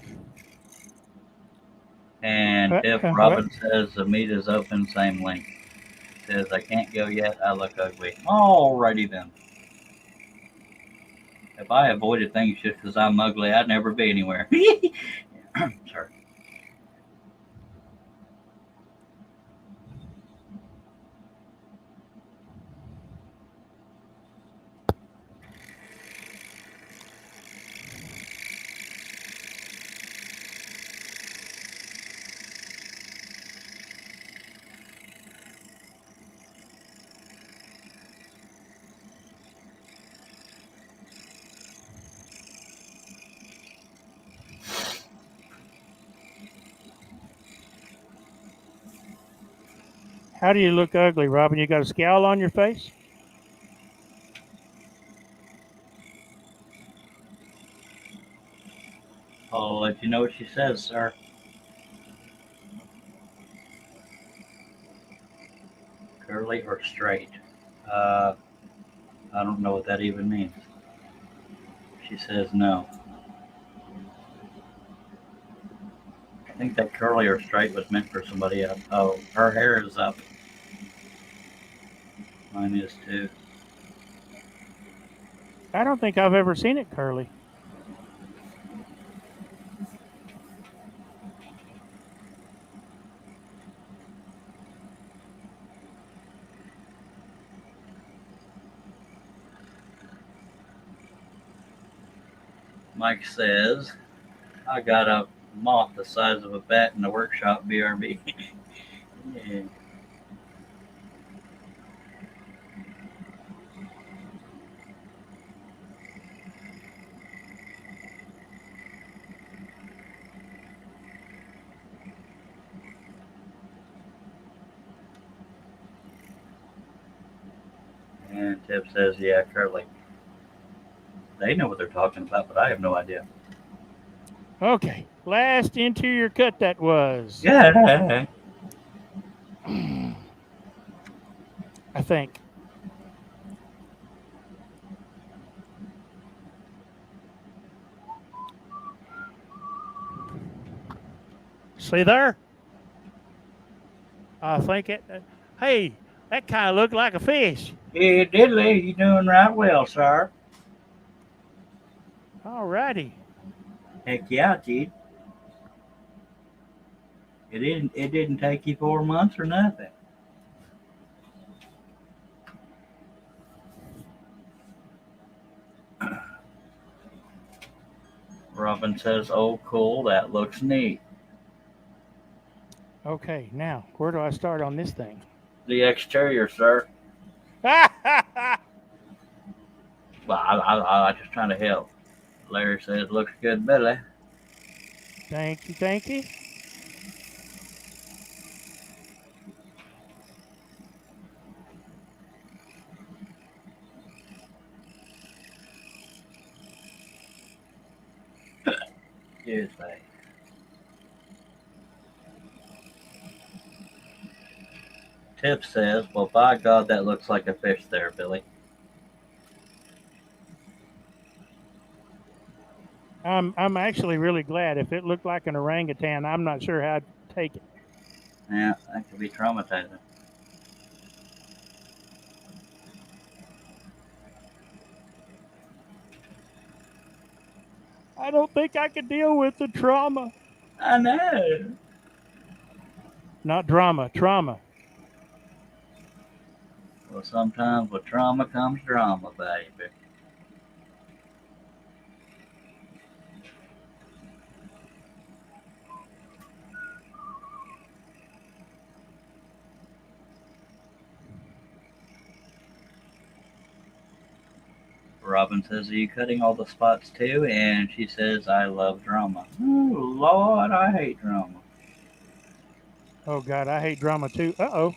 And if What? Robin says the meet is open, same link. Says I can't go yet. I look ugly. Alrighty then. If I avoided things just because I'm ugly, I'd never be anywhere. Sorry. How do you look ugly, Robin? You got a scowl on your face? I'll let you know what she says, sir. Curly or straight? I don't know what that even means. She says no. I think that curly or straight was meant for somebody else. Oh, her hair is up. Mine is too. I don't think I've ever seen it curly. Mike says, I got a moth the size of a bat in the workshop, BRB. Yeah. And Tip says, yeah, curly. They know what they're talking about, but I have no idea. Okay. Last interior cut that was. Yeah. I think. See there? I think it. Hey, that kind of looked like a fish. Yeah, diddly, you doing right well, sir. All righty. Heck yeah, Gene. It didn't take you 4 months or nothing. Robin says, oh cool, that looks neat. Okay, now where do I start on this thing? The exterior, sir. Well, I just trying to help. Larry says, looks good, Billy. Thank you, thank you. Cheers, mate. Tip says, well, by God, that looks like a fish there, Billy. I'm actually really glad. If it looked like an orangutan, I'm not sure how I'd take it. Yeah, that could be traumatizing. I don't think I could deal with the trauma. I know. Not drama, trauma. Well, sometimes with trauma comes drama, baby. Robin says, "Are you cutting all the spots too?" And she says, "I love drama." Oh, Lord, I hate drama. Oh God, I hate drama too. Uh-oh.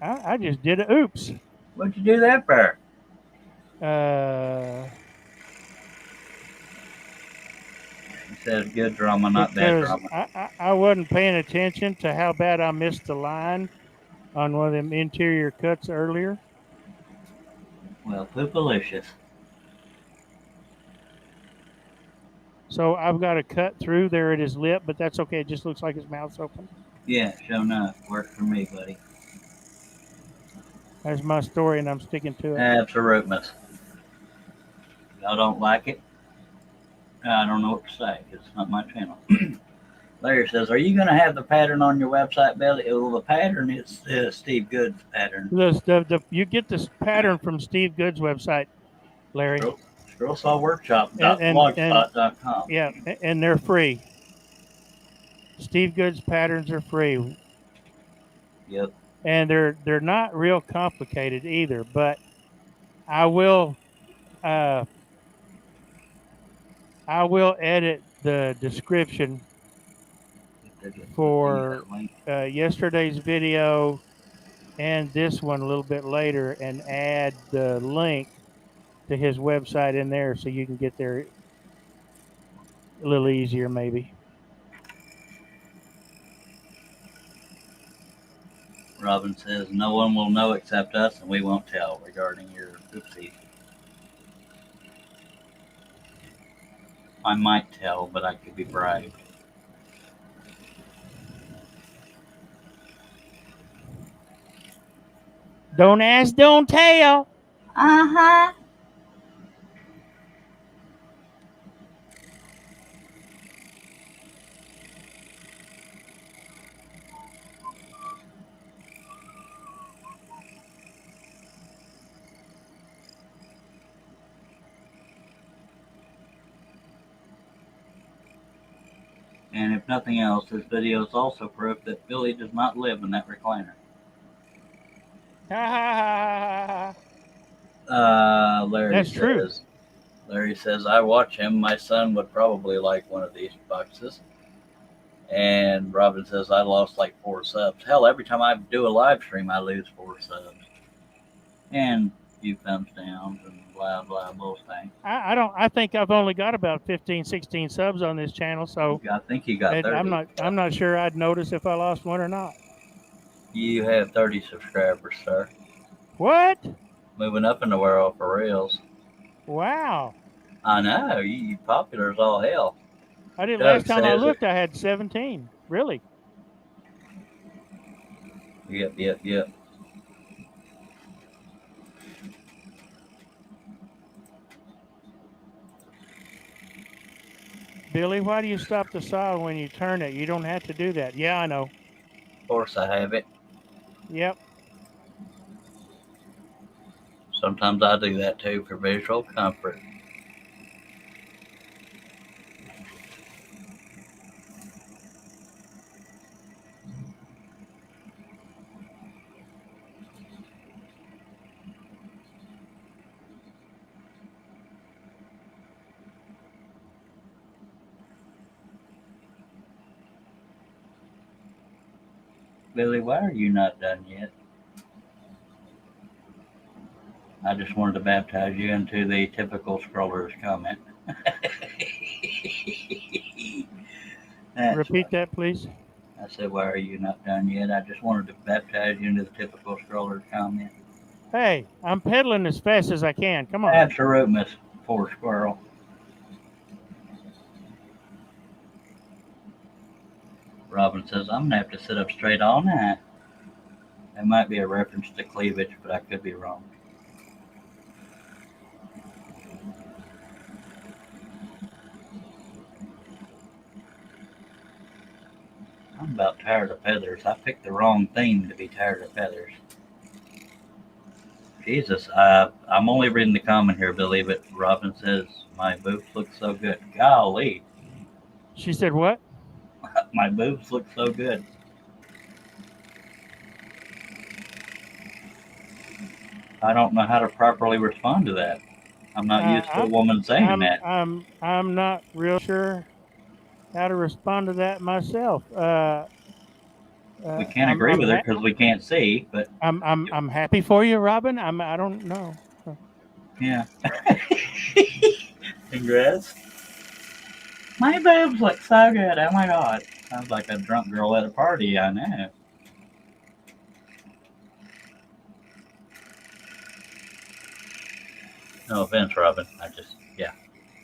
I just did a oops. What'd you do that for? Uh, He says, "Good drama, not bad because drama." I wasn't paying attention to how bad I missed the line on one of them interior cuts earlier. Well, poopalicious. So I've got to cut through there at his lip, but that's okay. It just looks like his mouth's open. Yeah, sure enough. Worked for me, buddy. That's my story, and I'm sticking to it. Absoluteness. Y'all don't like it? I don't know what to say. It's not my channel. Larry says, "Are you going to have the pattern on your website, Billy?" Well, the pattern is Steve Good's pattern. You get this pattern from Steve Good's website, Larry. Scrollsawworkshop.blogspot.com. Yeah, and they're free. Steve Good's patterns are free. Yep. And they're not real complicated either. But I will edit the description for yesterday's video and this one a little bit later, and add the link to his website in there so you can get there a little easier, maybe. Robin says, "No one will know except us, and we won't tell regarding your oopsie." I might tell, but I could be bribed. Don't ask, don't tell. Uh-huh. And if nothing else, this video is also proof that Billy does not live in that recliner. Larry That's says, true. Larry says, "I watch him. My son would probably like one of these boxes." And Robin says, "I lost like 4 subs. Hell, every time I do a live stream, I lose 4 subs. And a few thumbs down and blah, blah, bull thing. I think I've only got about 15, 16 subs on this channel, so I think you got 30. I'm not sure I'd notice if I lost one or not. You have 30 subscribers, sir. What? Moving up in the world for reals. Wow. I know, you popular as all hell. I did last time I looked, I had 17. Really? Yep. Billy, why do you stop the saw when you turn it? You don't have to do that. Yeah, I know. Of course I have it. Yep. Sometimes I do that too for visual comfort. Billy, why are you not done yet? I just wanted to baptize you into the typical scroller's comment. Repeat that, please. I said, "Why are you not done yet?" I just wanted to baptize you into the typical scroller's comment. Hey, I'm pedaling as fast as I can. Come on. Absoluteness, poor squirrel. Robin says, "I'm gonna have to sit up straight all night." That might be a reference to cleavage, but I could be wrong. I'm about tired of feathers. I picked the wrong theme to be tired of feathers. Jesus, I'm only reading the comment here, Billy, but Robin says, my boobs look so good. Golly, She said what? my boobs look so good. I don't know how to properly respond to that. I'm not used to a woman saying that. I'm not real sure how to respond to that myself. We can't agree with it because we can't see, but I'm happy for you, Robin. I don't know. yeah. Congrats. My boobs look so good. Oh my god. Sounds like a drunk girl at a party, I know. No offense, Robin. Yeah.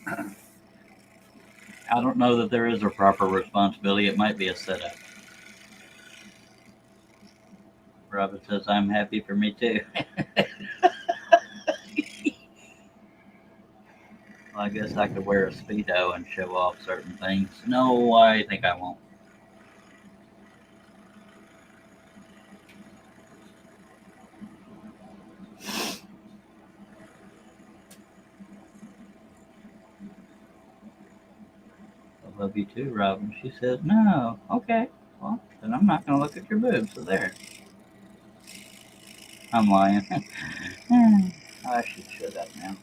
I don't know that there is a proper responsibility. It might be a setup. Robin says, I'm happy for me too. Well, I guess I could wear a Speedo and show off certain things. No, I think I won't. I love you too, Robin. She says, no. Okay. Well, then I'm not going to look at your boobs. So there. I'm lying. I should shut up now.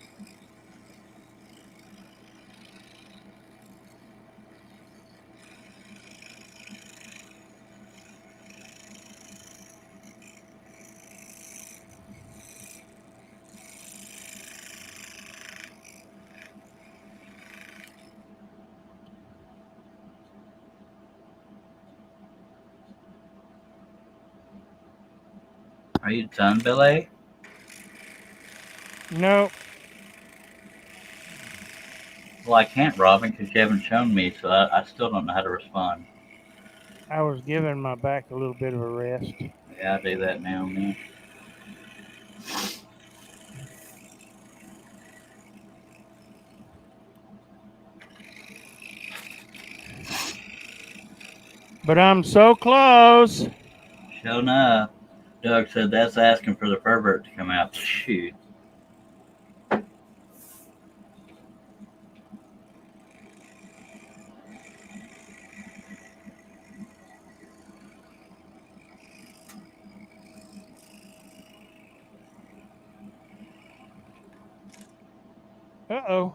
Are you done, Billy? No. Well, I can't, Robin, because you haven't shown me, so I still don't know how to respond. I was giving my back a little bit of a rest. Yeah, I do that now, man. But I'm so close. Sure enough. Doug said that's asking for the pervert to come out. Shoot. Uh-oh.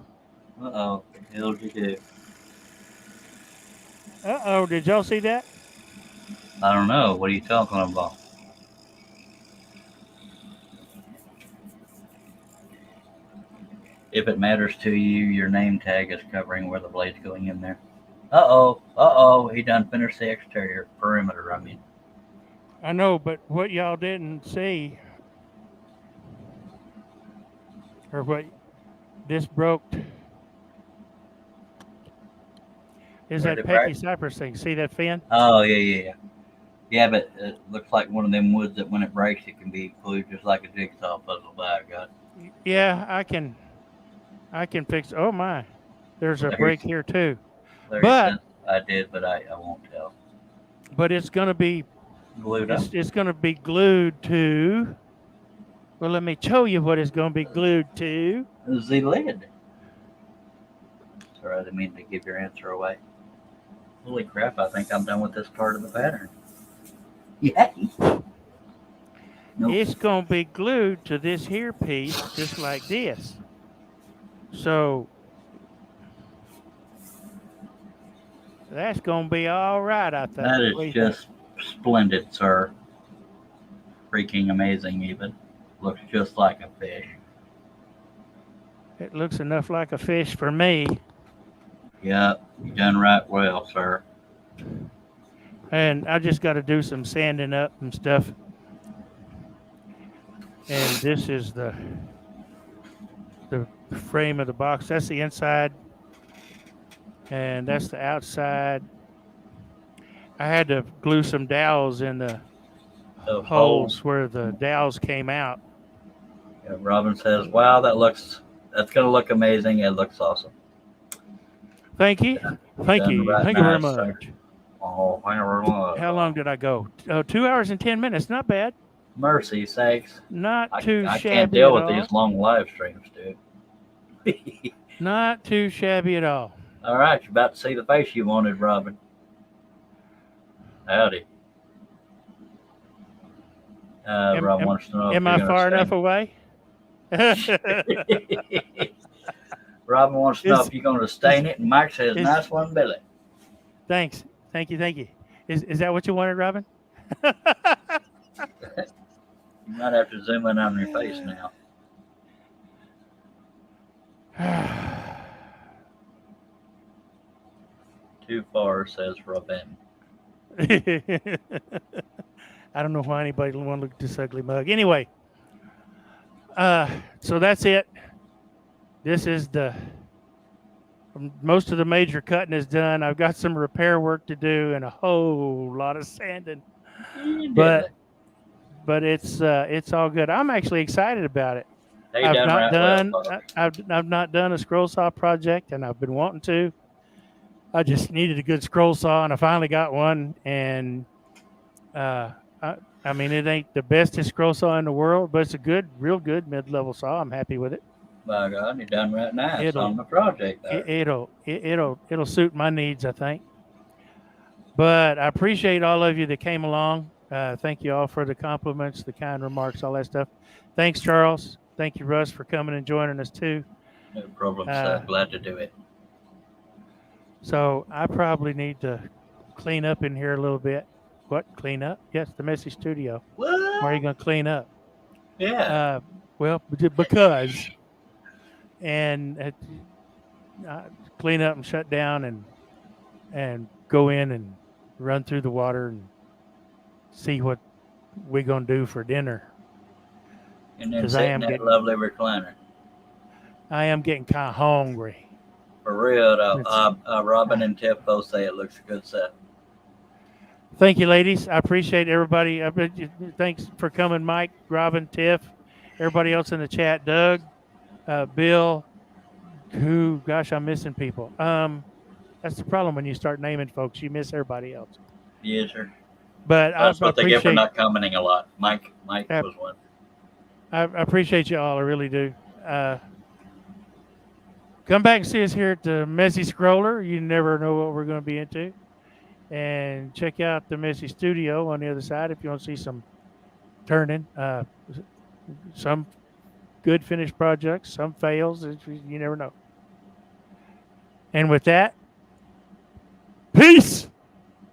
Uh-oh. What the hell did you do? Uh-oh. Did y'all see that? I don't know. What are you talking about? If it matters to you, your name tag is covering where the blade's going in there. Uh-oh. Uh-oh. He done finished the exterior perimeter, I mean. I know, but what y'all didn't see, or what this broke, is Where that it Pecky break? cypress thing. See that fin? Oh, yeah. Yeah, but it looks like one of them woods that when it breaks, it can be glued just like a jigsaw puzzle by God. Yeah, I can fix. Oh my, there's a Larry- break here too. Larry But- says I did, but I won't tell. But it's gonna be Glued up. it's gonna be glued to. Well, let me show you what it's gonna be glued to. The lid. Sorry, I didn't mean to give your answer away. Holy crap, I think I'm done with this part of the pattern. Yay! Nope. It's gonna be glued to this here piece, just like this. So that's gonna be all right, I think. That What do is you think? just splendid, sir. Freaking amazing, even. Looks just like a fish. It looks enough like a fish for me. Yep, you done right well, sir. And I just got to do some sanding up and stuff. And this is the frame of the box. That's the inside. And that's the outside. I had to glue some dowels in the Those holes where the dowels came out. Yeah, Robin says, wow, that's going to look amazing. It looks awesome. Thank you. Thank Done you. right Thank you very nice, sir. much. Oh, how How long did I go? Oh, 2 hours and 10 minutes. Not bad. Mercy sakes. Not I too can't shabby deal at with all. these long live streams, dude. Not too shabby at all. All right, you're about to see the face you wanted, Robin. Howdy. Rob wants to know if Am you're I gonna far stay. enough away? Robin wants to know Is- if you're going to stain it, and Mike says, is- nice one, Billy. Thanks. Thank you. Is that what you wanted, Robin? You might have to zoom in on your face now. Too far, says Robin. I don't know why anybody would want to look at this ugly mug. Anyway, so that's it. This is most of the major cutting is done. I've got some repair work to do and a whole lot of sanding, but it's all good. I'm actually excited about it. Hey, I've done not right done well, folks. I've not done a scroll saw project, and I've been wanting to. I just needed a good scroll saw, and I finally got one. And I mean, it ain't the bestest scroll saw in the world, but it's a good, real good mid-level saw. I'm happy with it. By God, you done right nice It'll- on the project there. It'll suit my needs, I think. But I appreciate all of you that came along. Thank you all for the compliments, the kind remarks, all that stuff. Thanks, Charles. Thank you, Russ, for coming and joining us too. No problem, uh, sir. Glad to do it. So I probably need to clean up in here a little bit. What? Clean up? Yes, the messy studio. Why are What? you going to clean up? Yeah. Well, because. And clean up and shut down and go in and run through the water and see what we're going to do for dinner. And then 'cause I sit am in that getting- lovely recliner. I am getting kind of hungry. For real, though. It's- Robin and Tiff both say it looks good stuff. Thank you, ladies. I appreciate everybody. Thanks for coming, Mike, Robin, Tiff, everybody else in the chat, Doug, Bill, gosh, I'm missing people. That's the problem when you start naming folks. You miss everybody else. Yes, sir. But That's I what they get for appreciate not commenting a lot. Mike Yep. was one. I appreciate you all. I really do. Come back and see us here at the Messy Scroller. You never know what we're going to be into. And check out the Messy Studio on the other side if you want to see some turning. Some good finished projects, some fails. You never know. And with that, peace.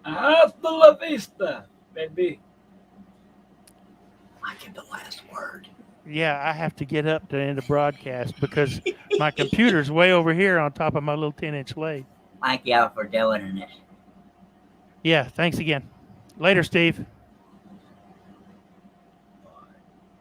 Hasta la vista, baby. I get the last word. Yeah, I have to get up to end the broadcast because my computer's way over here on top of my little 10-inch lathe. Thank y'all for doing this. Yeah, thanks again. Later, Steve.